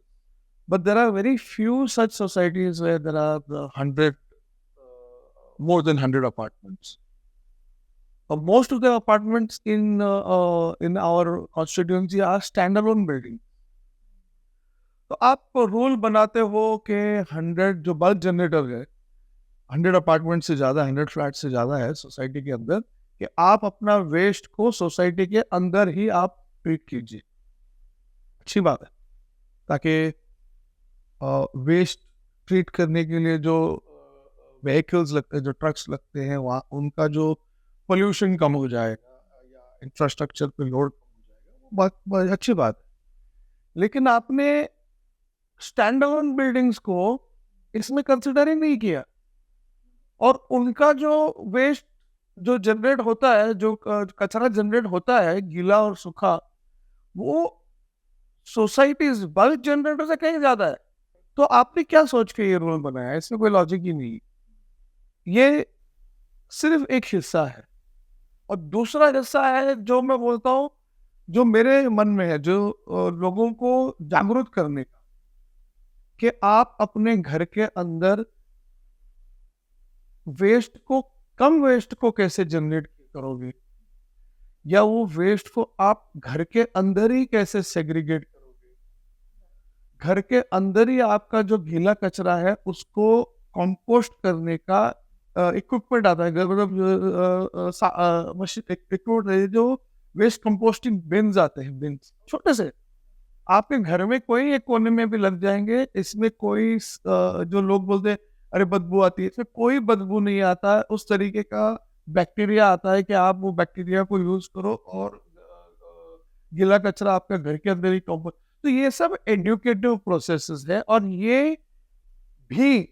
[SPEAKER 2] But there are very few such societies where there are 100, more than 100 apartments. Most of the apartments in our constituency are standalone buildings. तो आप rule बनाते हो कि 100 जो bulk generator है, 100 apartment से ज़्यादा, 100 flat से ज़्यादा है सोसाइटी के अंदर, कि आप अपना वेस्ट को सोसाइटी के अंदर ही आप ट्रीट कीजिए. अच्छी बात है, ताकि वेस्ट ट्रीट करने के लिए जो व्हीकल्स लगते हैं, जो ट्रक्स लगते हैं, वहाँ उनका जो पोल्यूशन कम हो जाएगा या इंफ्रास्ट्रक्चर पे लोड कम हो जाएगा, वो बहुत अच्छी बात है. लेकिन आपने स्टैंड अलोन बिल्डिंग्स को इसमें कंसिडर ही नहीं किया, और उनका जो वेस्ट जो जनरेट होता है, जो कचरा जनरेट होता है गीला और सूखा, वो सोसाइटीज बल्क जनरेटर से कहीं ज्यादा है. तो आपने क्या सोच के ये रूल बनाया? इसमें कोई लॉजिक ही नहीं. ये सिर्फ एक हिस्सा है, और दूसरा हिस्सा है जो मैं बोलता हूँ, जो मेरे मन में है, जो लोगों को जागरूक करने का, कि आप अपने घर के अंदर कम वेस्ट को कैसे जनरेट करोगे. या वो वेस्ट को आप घर के अंदर ही कैसे सेग्रीगेट करोगे? घर के अंदर ही आपका जो गीला कचरा है उसको कंपोस्ट करने का इक्विपमेंट आता है, मतलब इक्विपमेंट जो वेस्ट कंपोस्टिंग बिन्स आते हैं, बिन्स छोटे से आपके घर में कोई एक कोने में भी लग जाएंगे। इसमें कोई जो लोग बोलते हैं अरे बदबू आती है, इसमें कोई बदबू नहीं आता है। उस तरीके का बैक्टीरिया आता है कि आप वो बैक्टीरिया को यूज करो और गीला कचरा आपका घर के अंदर ही कंपोस्ट। तो ये सब एडुकेटिव प्रोसेसेस है और ये भी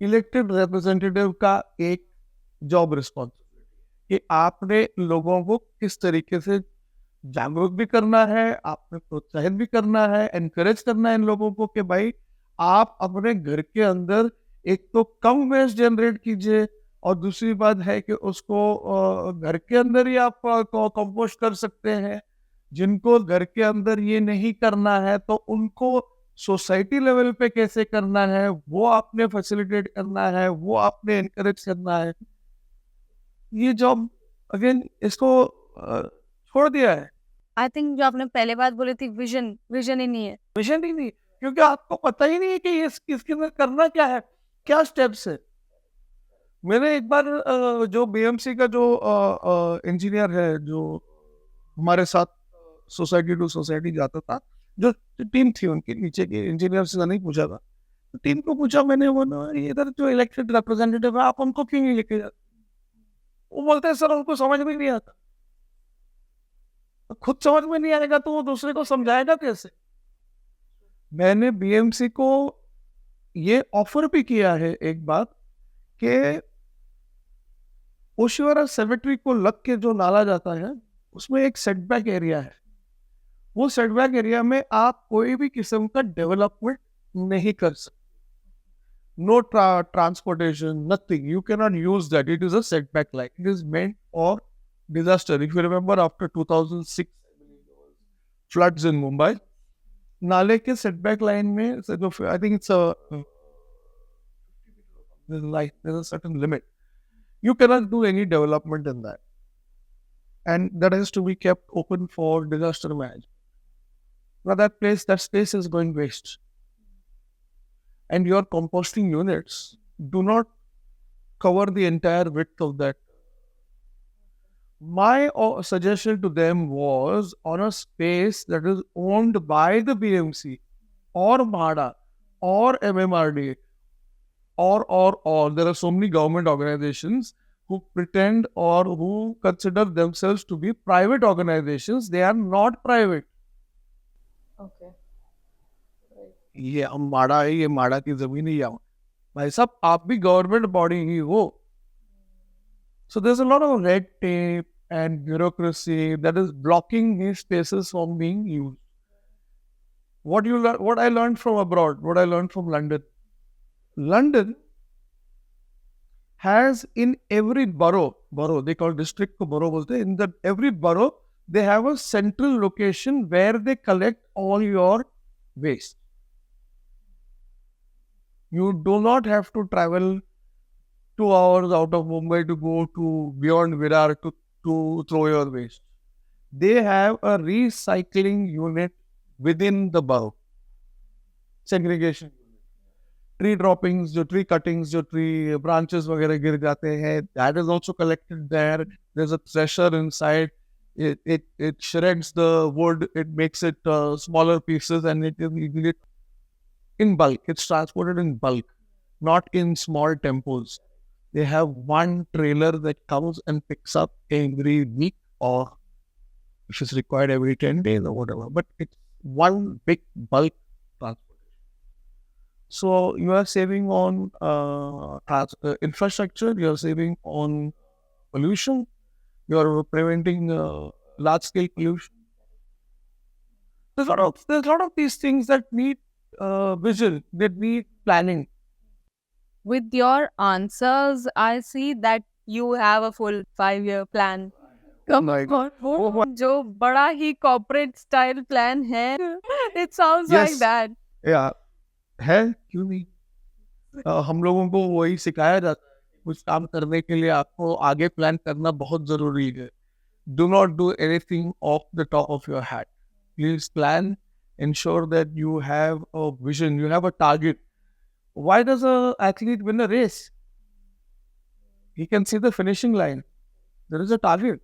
[SPEAKER 2] इलेक्टेड रिप्रेजेंटेटिव का एक जॉब रिस्पॉन्सिबिलिटी है कि आपने लोगों को किस तरीके से जागरूक भी करना है, आपने प्रोत्साहित भी करना है, एनकरेज करना है इन लोगों को कि भाई आप अपने घर के अंदर एक तो कम वेस्ट जनरेट कीजिए और दूसरी बात है कि उसको घर के अंदर ही आप कंपोस्ट कर सकते हैं। जिनको घर के अंदर ये नहीं करना है तो उनको सोसाइटी लेवल पे कैसे करना है वो आपने फैसिलिटेट करना है, वो आपने एनकरेज करना है। ये जॉब अगेन इसको छोड़ दिया है।
[SPEAKER 1] आई थिंक जो आपने पहले बात बोली थी, विजन ही नहीं है।
[SPEAKER 2] विजन ही नहीं, क्योंकि आपको पता ही नहीं है कि ये इसके अंदर करना क्या है, क्या स्टेप्स है। मैंने एक बार जो बीएमसी का जो इंजीनियर है जो हमारे साथ सोसाइटी टू सोसाइटी जाता था, जो टीम थी उनकी नीचे के इंजीनियर से नहीं पूछा था, तो टीम को पूछा मैंने, वो इधर जो इलेक्टेड रिप्रेजेंटेटिव है आप उनको क्यों नहीं लेके जाते? वो बोलते हैं सर उनको समझ में नहीं आता। खुद समझ में नहीं आएगा तो वो दूसरे को समझाएगा कैसे? मैंने बीएमसी को ये ऑफर भी किया है एक बात कि ओशिवारा सेमेट्री को लग के जो नाला जाता है उसमें एक सेटबैक एरिया है। वो सेटबैक एरिया में आप कोई भी किस्म का डेवलपमेंट नहीं कर सकते। No transportation, nothing. You cannot use that. It is a setback line. It is meant for disaster. If you remember, after 2006 floods in Mumbai, नाले के setback line में, I think it's there's a certain limit. You cannot do any development in that, and that has to be kept open for disaster management. Now that space is going waste. And your composting units do not cover the entire width of that. My suggestion to them was on a space that is owned by the BMC or MHADA or MMRDA or there are so many government organizations who pretend or who consider themselves to be private organizations. They are not private.
[SPEAKER 1] Okay.
[SPEAKER 2] ये हम माड़ा है, ये माड़ा की जमीन ही यहाँ, भाई साहब आप भी गवर्नमेंट बॉडी ही हो। So there's a lot of red tape and bureaucracy that is blocking these spaces from being used. What I learned from abroad, what I learned from London. London has in every borough, they call district को borough बोलते हैं, in the every borough they have a central location where they collect all your waste. You do not have to travel 2 hours out of Mumbai to go to beyond Virar to throw your waste. They have a recycling unit within the borough. Segregation. Tree droppings, जो tree cuttings, जो tree branches वगैरह गिर जाते हैं, that is also collected there. There's a thresher inside. It shreds the wood. It makes it smaller pieces and it is in bulk. It's transported in bulk, not in small tempos. They have one trailer that comes and picks up every week or if it's required every 10 days or whatever. But it's one big bulk transportation. So you are saving on infrastructure, you are saving on pollution, you are preventing large-scale pollution. There's a lot of these things that need vision, that need planning.
[SPEAKER 1] With your answers, I see that you have a full 5-year plan. Come on, जो बड़ा ही corporate style plan है. It sounds
[SPEAKER 2] Yes.
[SPEAKER 1] like that.
[SPEAKER 2] Yeah, है क्यों नहीं? हम लोगों को वही सिखाया जाता है, कुछ काम करने के लिए आपको आगे प्लान करना बहुत जरूरी है। do not do anything off the top of your hat. Please plan, ensure that you have a vision, you have a target. Why does a athlete win a race? He can see the finishing line. There is a target.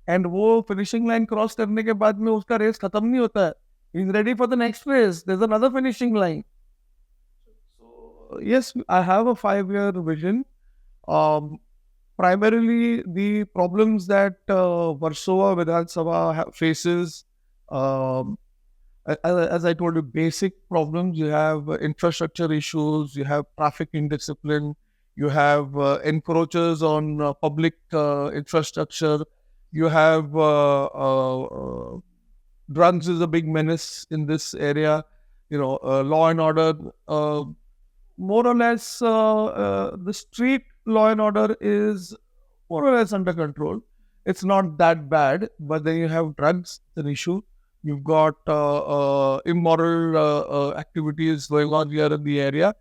[SPEAKER 2] And वो finishing line cross करने के बाद में उसका race खत्म नहीं होता है. He's ready for the next race. There's another finishing line. So, yes, I have a 5-year vision. Primarily, the problems that Warsaw Vidhan Sabha faces, as I told you, basic problems. You have infrastructure issues, you have traffic indiscipline, you have encroachers on public infrastructure, you have drugs is a big menace in this area. Law and order, more or less, the street law and order is more or less under control. It's not that bad, but then you have drugs, it's an issue. You've got immoral activities going on here in the area.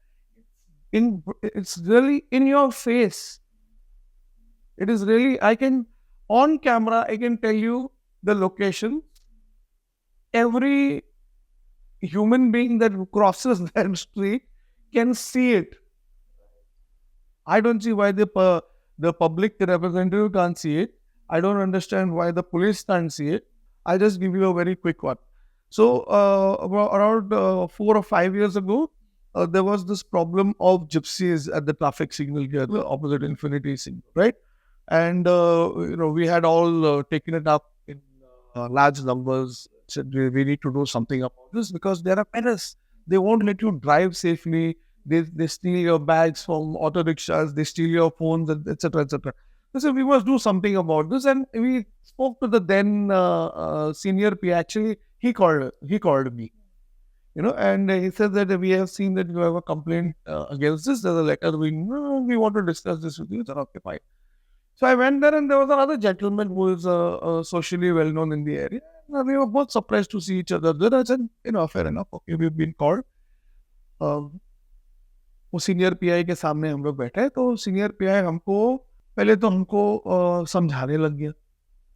[SPEAKER 2] It's really in your face. It is really, on camera, I can tell you the location. Every human being that crosses that street can see it. I don't see why the public representative can't see it. I don't understand why the police can't see it. I'll just give you a very quick one. So, around 4 or 5 years ago, there was this problem of gypsies at the traffic signal here, the opposite Infinity signal, right? And, we had all taken it up in large numbers, said we need to do something about this because there are menace. They won't let you drive safely. They steal your bags from auto rickshaws, they steal your phones, etc., etc. So we must do something about this, and we spoke to the then senior P. Actually, he called me, and he said that we have seen that you have a complaint against this. There's a letter. We want to discuss this with you. I said, okay, fine. So I went there, and there was another gentleman who is socially well known in the area. And we were both surprised to see each other there. I said, fair enough. Okay, we've been called. वो senior pi के सामने हम लोग बैठे तो senior pi हमको समझाने लग गया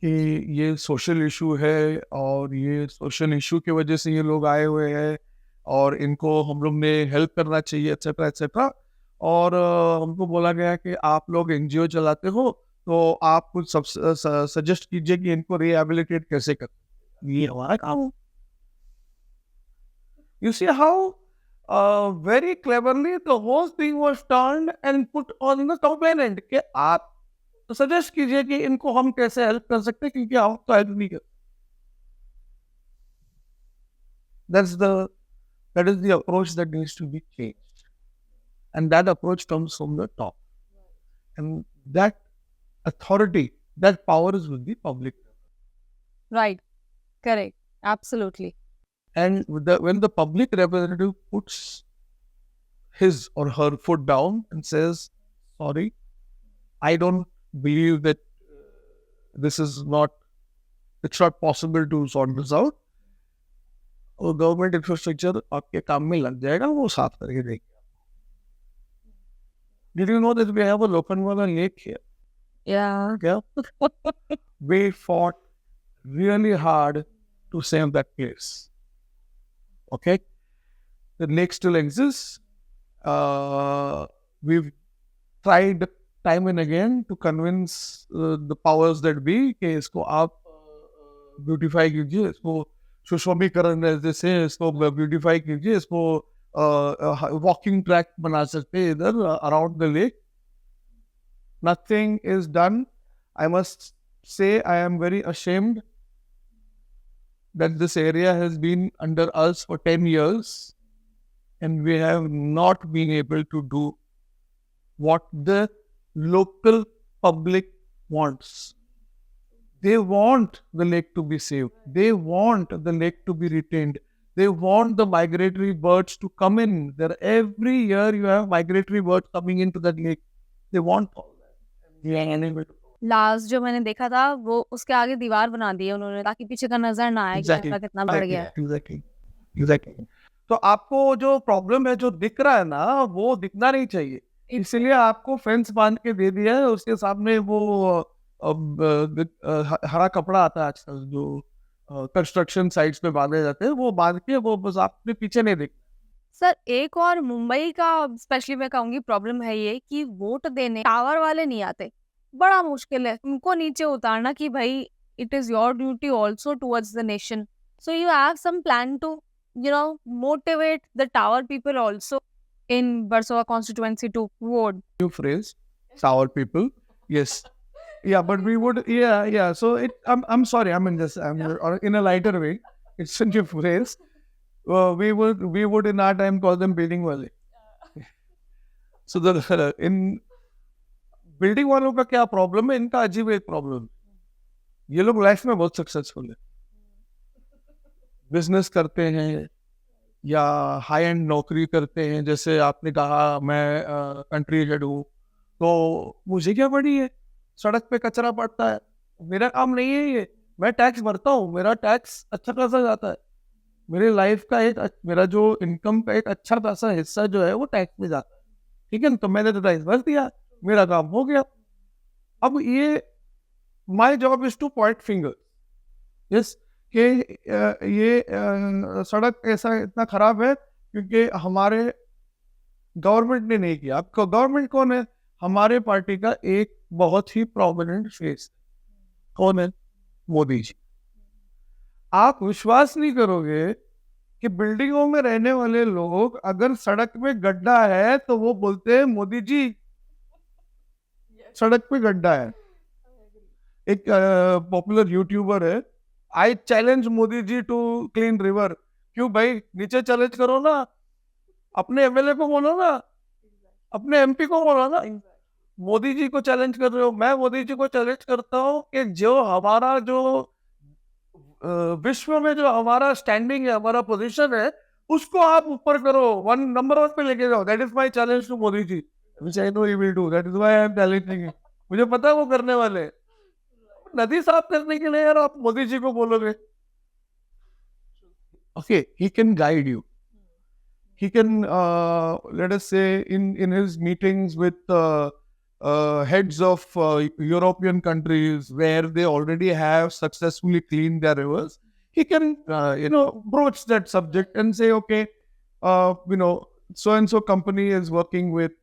[SPEAKER 2] कि ये सोशल इशू है और ये सोशल इशू की वजह से ये लोग आए हुए हैं और इनको हम लोग ने हेल्प करना चाहिए एक्सेट्रा एक्सेट्रा और हमको बोला गया कि आप लोग एनजीओ चलाते हो तो आप कुछ सजेस्ट कीजिए कि इनको रिहेबिलिटेट कैसे कर ये हमारा काम you see how very cleverly the whole thing was turned and put on the complainant कि आप सजेस्ट कीजिए कि इनको हम कैसे हेल्प कर सकते हैं क्योंकि हम तो हेल्प नहीं कर that is the approach that needs to be changed and that approach comes from the top and that authority, that power is with the public.
[SPEAKER 1] Right, correct, absolutely.
[SPEAKER 2] And when the public representative puts his or her foot down and says, sorry, I don't believe that it's not possible to sort this out, और government infrastructure आपके काम में लग जाएगा वो साफ करके देगा. Did you know that we have a Lokhandwala lake here?
[SPEAKER 1] Yeah.
[SPEAKER 2] We fought really hard to save that place. Okay, the lake still exists. We've tried time and again to convince the powers that be कि इसको आप beautify कीजिए, इसको सुशोभीकरण जैसे इसको beautify कीजिए, इसको वॉकिंग ट्रैक बना सकते हैं इधर around the lake. Nothing is done. I must say I am very ashamed that this area has been under us for 10 years and we have not been able to do what the local public wants. They want the lake to be saved. They want the lake to be retained. They want the migratory birds to come in. Every year you have migratory birds coming into that lake. They want all that.
[SPEAKER 1] Last जो मैंने देखा था वो उसके आगे दीवार बना दी है उन्होंने ताकि पीछे का नजर ना आए कि कितना बढ़ गया.
[SPEAKER 2] Exactly. तो आपको जो प्रॉब्लम है जो दिख रहा है ना वो दिखना नहीं चाहिए, इसलिए आपको फेंस बांध के दे दिया है. उसके सामने वो अब हरा कपड़ा आता है आजकल जो कंस्ट्रक्शन साइट्स पे बांधे जाते हैं, वो बांध के वो बस आपने पीछे नहीं देख।
[SPEAKER 1] सर एक और मुंबई का स्पेशली मैं कहूंगी प्रॉब्लम है ये कि वोट देने टावर वाले नहीं आते, बड़ा मुश्किल है उनको नीचे उतारना कि भाई it is your duty also towards the nation, so you have some plan to motivate the tower people also in Versova constituency to vote.
[SPEAKER 2] New phrase, sour people. Yes. Yeah, but we would, yeah. So I'm sorry. I mean, or in a lighter way, it's a new phrase. We would in our time call them building wale. So in building वालों का क्या problem है? इनका अजीब एक problem. ये लोग life में बहुत सक्सेसफुल है, बिजनेस करते हैं या हाई एंड नौकरी करते हैं। जैसे आपने कहा मैं कंट्री हेड हूँ, तो मुझे क्या पड़ी है, सड़क पे कचरा पड़ता है, मेरा काम नहीं है ये। मैं टैक्स भरता हूँ, मेरा टैक्स अच्छा खासा जाता है, मेरे लाइफ का मेरा जो इनकम का एक अच्छा खासा हिस्सा जो है वो टैक्स में जाता है, ठीक है ना। तो मैंने तो टैक्स भर दिया, मेरा काम हो गया। अब ये my job is two point finger, yes, कि ये सड़क ऐसा इतना खराब है क्योंकि हमारे गवर्नमेंट ने नहीं किया। आपका गवर्नमेंट कौन है? हमारे पार्टी का एक बहुत ही प्रोमिनेंट फेस। कौन है? मोदी जी। आप विश्वास नहीं करोगे कि बिल्डिंगों में रहने वाले लोग अगर सड़क में गड्ढा है तो वो बोलते हैं मोदी जी सड़क पे गड्ढा है। एक पॉपुलर यूट्यूबर है, I challenge Modi ji to clean river. क्यों भाई, नीचे चैलेंज करो ना, अपने एमएलए को बोलो ना, अपने एमपी को बोलो ना। मोदी जी को चैलेंज कर रहे हो। मैं मोदी जी को चैलेंज करता हूँ कि जो हमारा जो विश्व में जो हमारा स्टैंडिंग है, हमारा पोजीशन है, उसको आप ऊपर करो, नंबर 1 पे लेके जाओ। That is my challenge to Modi ji, which I know he will do. That is why I am challenging him. मुझे पता है वो करने वाले हैं। नदी साफ करने के लिए यार आप मोदी जी को बोलोगे? Okay, he can guide you, he can let us say in his meetings with heads of European countries where they already have successfully cleaned their rivers, he can broach that subject and say, okay, so and so company is working with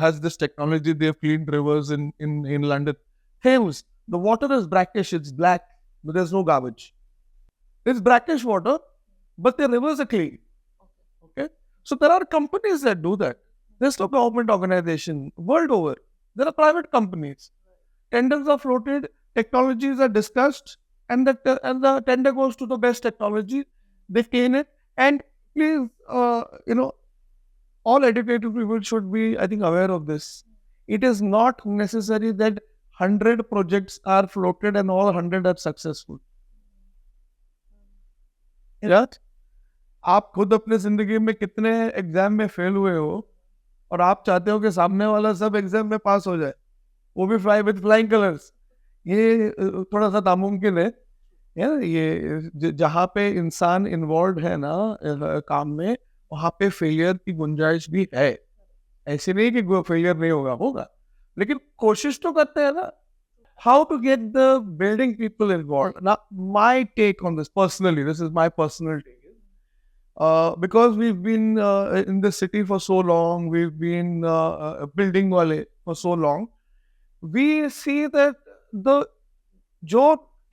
[SPEAKER 2] has this technology, they have cleaned rivers in London. Thames, the water is brackish, it's black, but there's no garbage. It's brackish water, but the rivers are clean. Okay, so there are companies that do that. There's no government organization world over. There are private companies. Tenders are floated, technologies are discussed, and the tender goes to the best technology. They clean it, and please, all educated people should be, I think, aware of this. It is not necessary that 100 projects are floated and all 100 are successful. Right? आप खुद अपने जिंदगी में कितने exam में fail हुए हो और आप चाहते हो कि सामने वाला सब एग्जाम में पास हो जाए, वो भी फ्लाई विद फ्लाइंग कलर्स। ये थोड़ा सा नामुमकिन है। ये जहाँ पे इंसान इन्वॉल्व है ना काम में, वहाँ पे फेलियर की गुंजाइश भी है। ऐसे नहीं कि फेलियर नहीं होगा, लेकिन कोशिश तो करते हैं ना। How to get the building people involved? Now, my take on this personally, this is my personal take. Because we've been in the city for so long, we've been building wale for so long, we see that जो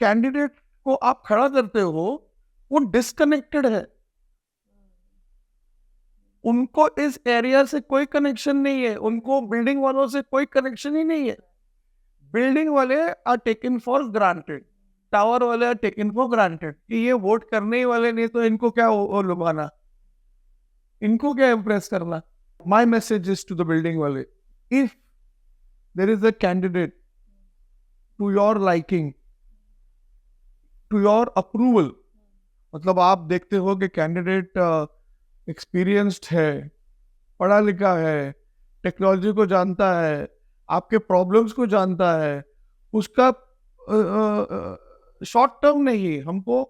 [SPEAKER 2] candidate को आप खड़ा करते हो वो disconnected है। उनको इस एरिया से कोई कनेक्शन नहीं है, उनको बिल्डिंग वालों से कोई कनेक्शन ही नहीं है। बिल्डिंग वाले are taken for granted, tower वाले आर टेकन फॉर ग्रांटेड कि ये वोट करने ही वाले नहीं, तो इनको क्या लुभाना, इनको क्या इम्प्रेस करना। My message is to the building वाले, if there is a candidate to your liking, to your approval, मतलब आप देखते हो कि कैंडिडेट एक्सपीरियंस्ड है, पढ़ा लिखा है, टेक्नोलॉजी को जानता है, आपके प्रॉब्लम्स को जानता है, उसका शॉर्ट टर्म नहीं, हमको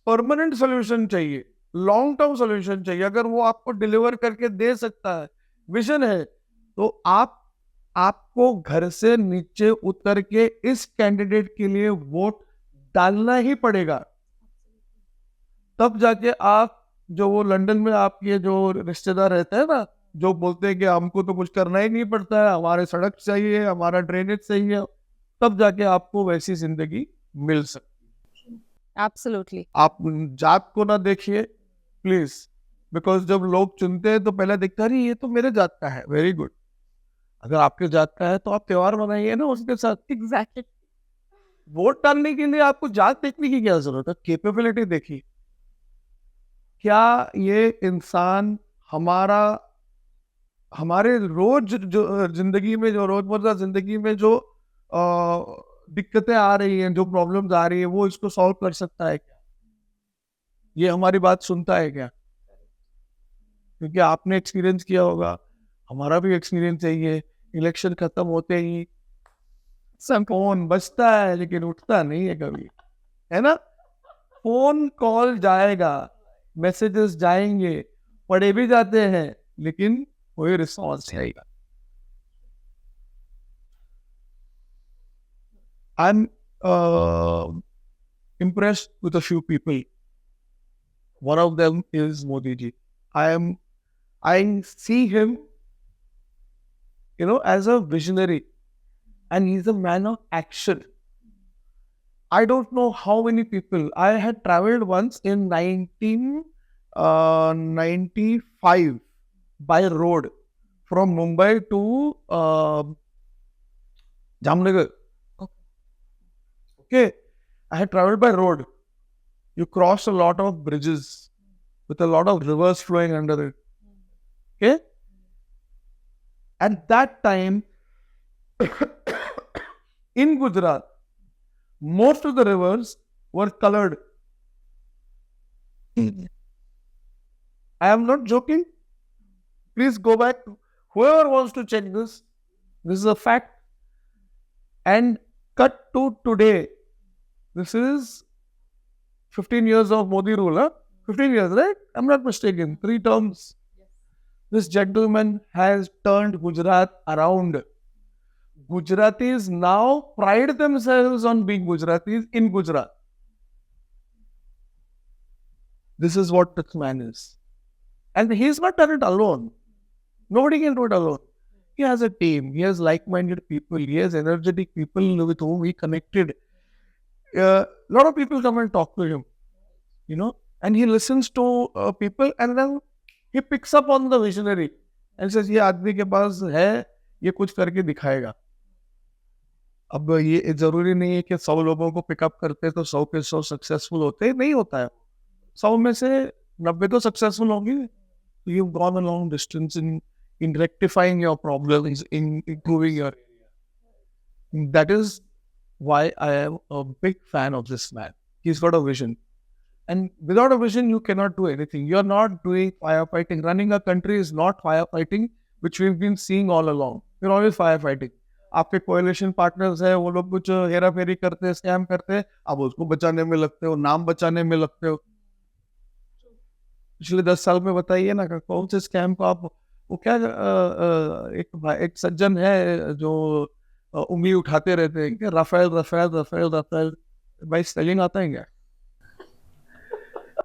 [SPEAKER 2] परमानेंट सोल्यूशन चाहिए, लॉन्ग टर्म सोल्यूशन चाहिए। अगर वो आपको डिलीवर करके दे सकता है, विजन है, तो आप आपको घर से नीचे उतर के इस कैंडिडेट के लिए वोट डालना ही पड़ेगा, तब जाके आप, जो वो लंदन में आपके जो रिश्तेदार रहते हैं ना, जो बोलते हैं कि हमको तो कुछ करना ही नहीं पड़ता है, हमारे सड़क चाहिए, हमारा ड्रेनेज चाहिए, तब जाके आपको वैसी जिंदगी मिल सकती है।
[SPEAKER 1] Absolutely.
[SPEAKER 2] आप जात को ना देखिए प्लीज, बिकॉज जब लोग चुनते हैं तो पहले देखता है ये तो मेरे जात का है, वेरी गुड। अगर आपके जात का है तो आप त्योहार मनाइए ना उसके साथ।
[SPEAKER 1] Exactly.
[SPEAKER 2] वोट डालने के लिए आपको जात देखने की क्या जरूरत है, कैपेबिलिटी देखिए। क्या ये इंसान हमारा, हमारे रोज जो जिंदगी में, जो रोजमर्रा जिंदगी में जो दिक्कतें आ रही हैं, जो प्रॉब्लम्स आ रही है, वो इसको सॉल्व कर सकता है क्या? ये हमारी बात सुनता है क्या? क्योंकि आपने एक्सपीरियंस किया होगा, हमारा भी एक्सपीरियंस है ये, इलेक्शन खत्म होते ही फोन बजता है लेकिन उठता नहीं है कभी, है ना? फोन कॉल जाएगा, मैसेजेस जाएंगे, पढ़े भी जाते हैं, लेकिन कोई रिस्पॉन्स नहीं आएगा। I'm impressed with a few people. One of them is Modi ji. I see him, as a visionary, and he's a man of action. I don't know how many people. I had traveled once in 1995 by road from Mumbai to Jamnagar. Okay, I had traveled by road. You cross a lot of bridges with a lot of rivers flowing under it. Okay, at that time in Gujarat, most of the rivers were colored. I am not joking. Please go back. Whoever wants to check this, this is a fact. And cut to today. This is 15 years of Modi rule, huh? 15 years, right? I'm not mistaken. 3 terms. This gentleman has turned Gujarat around. Gujaratis now pride themselves on being Gujaratis in Gujarat. This is what this man is. And he's not done it alone. Nobody can do it alone. He has a team. He has like-minded people. He has energetic people with whom he connected. A lot of people come and talk to him, and he listens to people, and then he picks up on the visionary and says, ये आदमी के पास है, ये कुछ करके दिखाएगा। अब ये जरूरी नहीं है कि 100 लोगों को पिकअप करते तो 100 के 100 सक्सेसफुल होते, नहीं होता है। 100 में से 90 तो सक्सेसफुल होंगे। You've gone a long distance in rectifying your problems, in improving your area. That is why I am a big fan of this man. He's got a vision. And without a vision, you cannot do anything. You're not doing firefighting. Running a country is not firefighting, which we've been seeing all along. You're always firefighting. आपके coalition partners है, वो लोग कुछ हेरा फेरी करते हैं, scam करते हैं, आप उसको बचाने में लगते हो, नाम बचाने में लगते हो। पिछले 10 साल में बताइए ना कौन से स्कैम को आप, वो क्या, एक सज्जन है जो उंगली उठाते रहते हैं कि राफेल राफेल राफेल राफेल, भाई स्पेलिंग आता है क्या?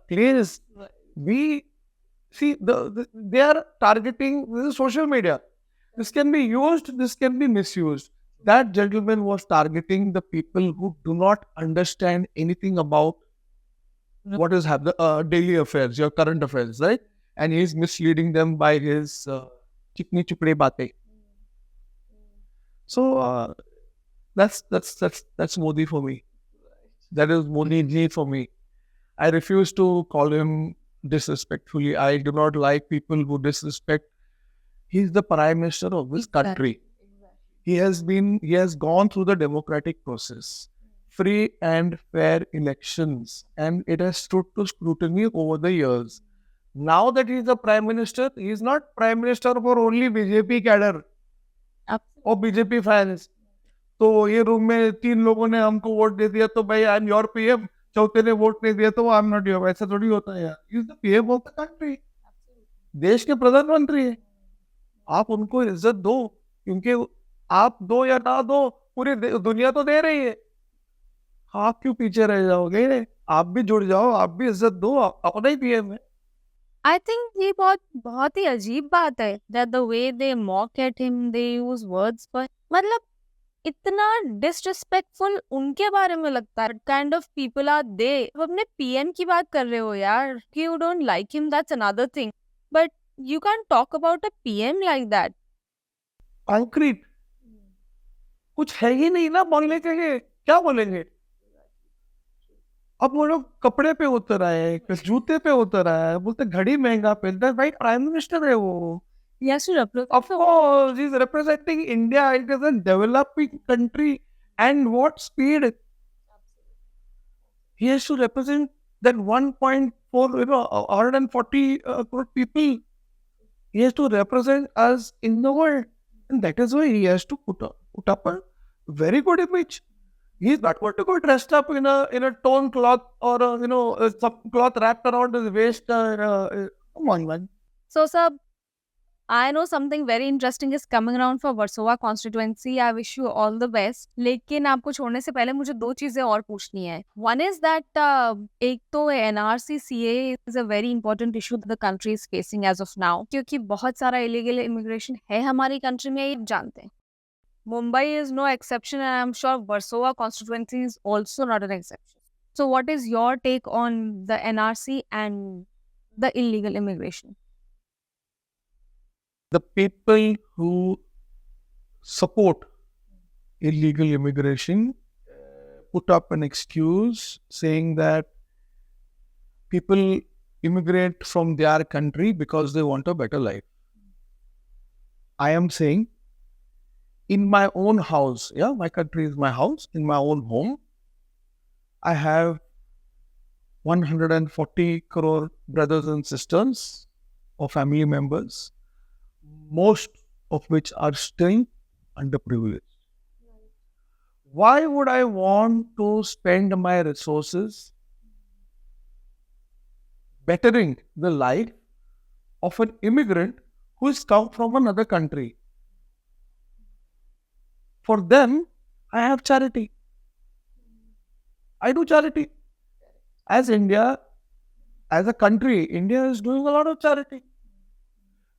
[SPEAKER 2] Please, we see they are targeting. This is social media. This can be used. This can be misused. That gentleman was targeting the people who do not understand anything about what is happening, daily affairs, your current affairs, right? And he's misleading them by his chikni chupde batein. So that's Modi for me. That is Modi ji for me. I refuse to call him disrespectfully. I do not like people who disrespect. He's the prime minister of this country. He has gone through the democratic process, free and fair elections, and it has stood to scrutiny over the years. Now that he is the prime minister, he is not prime minister for only BJP cadre or BJP fans. तो ये room में 3 लोगों ने हमको vote दे दिया तो भाई I am your PM, चौथे ने वोट नहीं दिया तो आई एम नॉट योर, ऐसा थोड़ी होता है यार। He is the PM of the country, देश के प्रधानमंत्री है, आप उनको इज्जत दो, क्योंकि
[SPEAKER 3] आप दो या ना दो, पूरी दुनिया तो दे रही है, आप क्यों पीछे रह जाओगे? आप भी जुड़ जाओ, आप भी इज्जत दो, अपना ही पीएम है।
[SPEAKER 1] आई थिंक ये बहुत बहुत ही अजीब बात है that the way they mock at him, they use words, पर मतलब इतना डिसरिस्पेक्टफुल उनके बारे में लगता है। Kind of people are they. अब अपने पीएम की बात कर रहे हो यार, कि you don't like him, that's another thing, but you can talk about a PM like that.
[SPEAKER 3] Concrete कुछ है ही नहीं ना बोलने के लिए, क्या बोलेंगे? अब वो लोग कपड़े पे उतर आए, जूते पे उतर आए, बोलते घड़ी महंगा पहनता है। भाई प्राइम मिनिस्टर है वो।
[SPEAKER 1] Yes, to represent
[SPEAKER 3] Of course, he's representing India. It is a developing country. And what speed? He has to represent that 1.4, 140 crore people. He has to represent us in the world. And that is why he has to put up a very good image. He's not going to go dressed up in a torn cloth or some cloth wrapped around his waist. Come on, man.
[SPEAKER 1] So, sir, I know something very interesting is coming around for Versova constituency. I wish you all the best. लेकिन आपको छोड़ने से पहले मुझे दो चीजें और पूछनी है. One is that एक तो NRC CA is a very important issue that the country is facing as of now, क्योंकि बहुत सारा illegal immigration है हमारी country में, ये जानते हैं. Mumbai is no exception, and I'm sure Versova constituency is also not an exception. So, what is your take on the NRC and the illegal immigration?
[SPEAKER 3] The people who support illegal immigration put up an excuse saying that people immigrate from their country because they want a better life. I am saying, in my own house, my country is my house, in my own home, I have 140 crore brothers and sisters or family members, most of which are still underprivileged. Why would I want to spend my resources bettering the life of an immigrant who has come from another country? For them, I have charity. I do charity. As India, as a country, India is doing a lot of charity.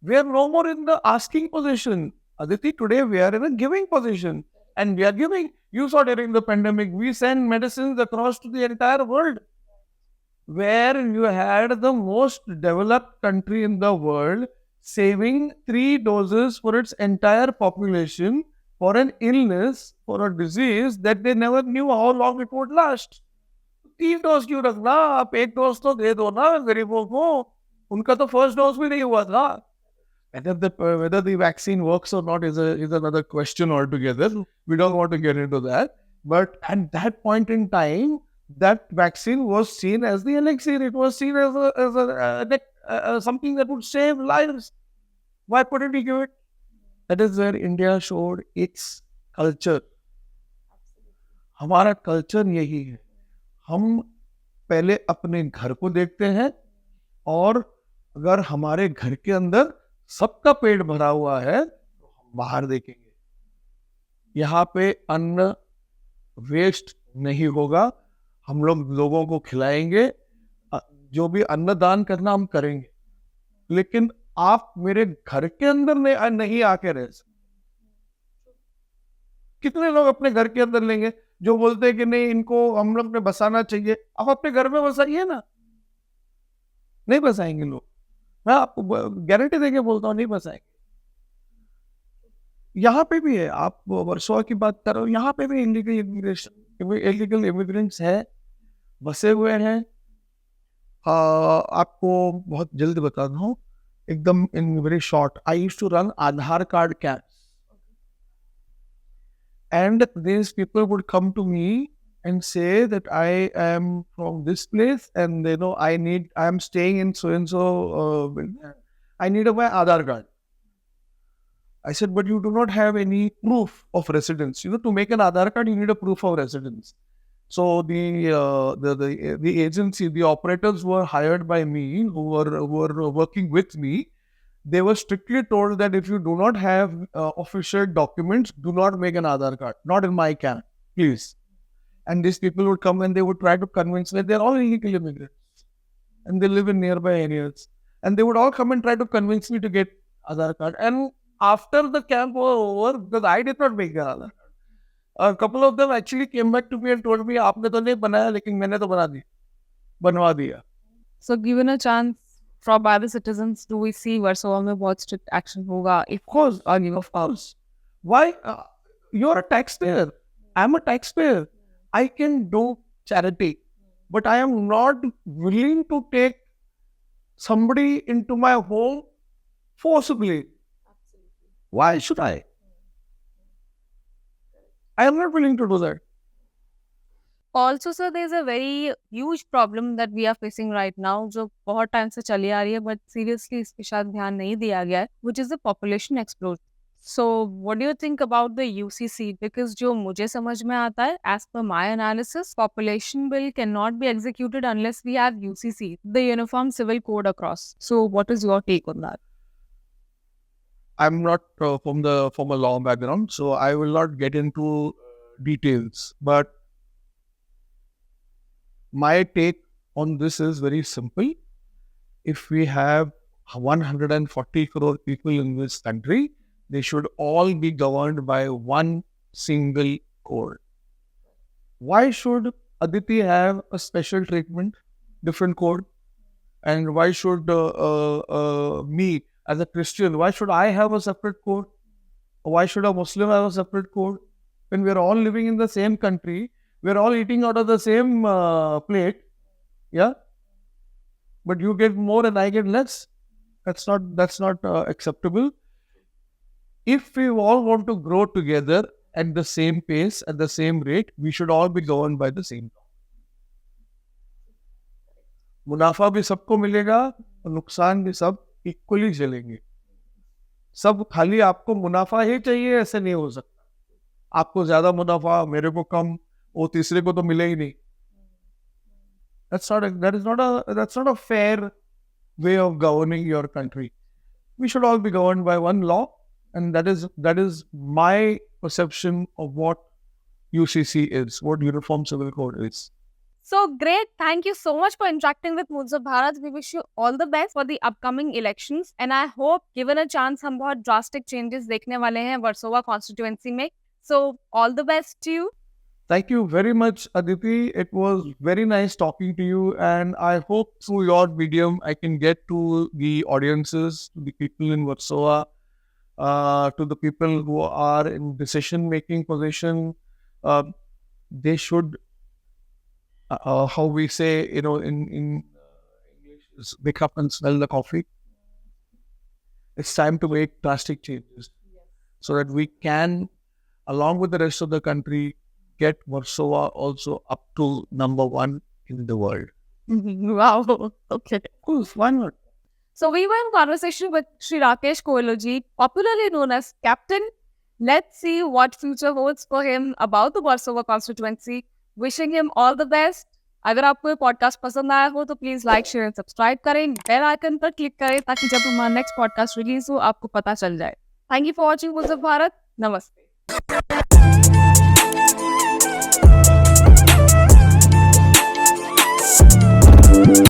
[SPEAKER 3] We are no more in the asking position. Aditi, today we are in a giving position. And we are giving. You saw during the pandemic, we send medicines across to the entire world. Where you had the most developed country in the world saving 3 doses for its entire population for an illness, for a disease that they never knew how long it would last. 3 dose क्यों रखना? आप 1 dose तो दे दो ना गरीबों को. उनका तो फर्स्ट डोज भी नहीं हुआ था. Whether the vaccine works or not is another question altogether. We don't want to get into that. But at that point in time, that vaccine was seen as the elixir. It was seen as something that would save lives. Why couldn't we give it? That is where India showed its culture. हमारा culture यही है. हम पहले अपने घर को देखते हैं, और अगर हमारे घर के अंदर सबका पेट भरा हुआ है तो हम बाहर देखेंगे. यहाँ पे अन्न वेस्ट नहीं होगा. हम लोगों को खिलाएंगे. जो भी अन्नदान करना हम करेंगे. लेकिन आप मेरे घर के अंदर नहीं आके रह सकते. कितने लोग अपने घर के अंदर लेंगे जो बोलते हैं कि नहीं, इनको हम लोग ने बसाना चाहिए. आप अपने घर में बसाइए ना. नहीं बसाएंगे लोग. मैं आपको गारंटी देके बोलता हूँ, नहीं बसाएंगे. यहाँ पे भी है. आप वर्सोवा की बात कर रहे हो, यहाँ पे भी इलीगल इमिग्रेंट्स है, बसे हुए हैं. आपको बहुत जल्द बता दूं, एकदम in very short. I used to run Aadhaar card camps. And these people would come to me and say that I am from this place and I am staying in so and so. I need my Aadhaar card. I said, but you do not have any proof of residence. To make an Aadhaar card, you need a proof of residence. So the agency, the operators were hired by me, who were working with me.
[SPEAKER 2] they were strictly told that if you do not have official documents, do not make an Aadhaar card. Not in my camp, please. And these people would come and they would try to convince me they're all illegal immigrants and they live in nearby areas. And they would all come and try to convince me to get Aadhaar card. And after the camp was over, because I did not make the Aadhaar card, a couple of them actually came back to me and told me, "आपने तो नहीं बनाया, लेकिन मैंने तो बनवा दिया."
[SPEAKER 1] So given a chance from by the citizens, do we see Warsaw में बहुत strict action होगा?
[SPEAKER 2] Of course. Why? You're a taxpayer. I'm a taxpayer. I can do charity, but I am not willing to take somebody into my home forcibly. Why should I? I am not willing to do that.
[SPEAKER 1] Also, sir, there's a very huge problem that we are facing right now, जो बहुत time से चली आ रही है, but seriously इस पे शायद ध्यान नहीं दिया गया है, which is the population explosion. So, what do you think about the UCC? Because जो मुझे समझ में आता है, as per my analysis, population bill cannot be executed unless we have UCC, the Uniform Civil Code across. So, what is your take on that?
[SPEAKER 2] I'm not from a law background, so I will not get into details. But my take on this is very simple. If we have 140 crore people in this country, they should all be governed by one single code. Why should Aditi have a special treatment, different code? And why should me, as a Christian, why should I have a separate code? Why should a Muslim have a separate code? When we are all living in the same country, we are all eating out of the same plate, yeah? But you get more and I get less. That's not acceptable. If we all want to grow together at the same pace, at the same rate, we should all be governed by the same law. मुनाफा भी सबको मिलेगा और नुकसान भी सब equally चलेंगे. सब खाली आपको मुनाफा ही चाहिए ऐसे नहीं हो सकता. आपको ज्यादा मुनाफा, मेरे को कम, वो तीसरे को तो मिले ही नहीं. That's not a fair way of governing your country. We should all be governed by one law, and that is my perception of what UCC is, what Uniform Civil Code is.
[SPEAKER 1] So great. Thank you so much for interacting with Moods of Bharat. We wish you all the best for the upcoming elections. And I hope, given a chance, हम बहुत drastic changes देखने वाले हैं Versova constituency में. So all the best to you.
[SPEAKER 2] Thank you very much, Aditi. It was very nice talking to you, and I hope through your medium I can get to the audiences, to the people in Warsaw, to the people who are in decision-making position. They should, how we say, in English, is wake up and smell the coffee. It's time to make drastic changes so that we can, along with the rest of the country, get Warsaw also up to number 1 in the world.
[SPEAKER 1] Wow. Okay.
[SPEAKER 2] Cool. Why not?
[SPEAKER 1] So we were in conversation with Shri Rakesh Koiloji, popularly known as Captain. Let's see what future holds for him about the Warsaw constituency. Wishing him all the best. अगर आपको ये podcast पसंद आया हो तो please like share and subscribe करें, bell icon पर click करें ताकि जब हमारा नेक्स्ट पॉडकास्ट रिलीज हो आपको पता चल जाए. Thank you for watching moods of Bharat. नमस्ते.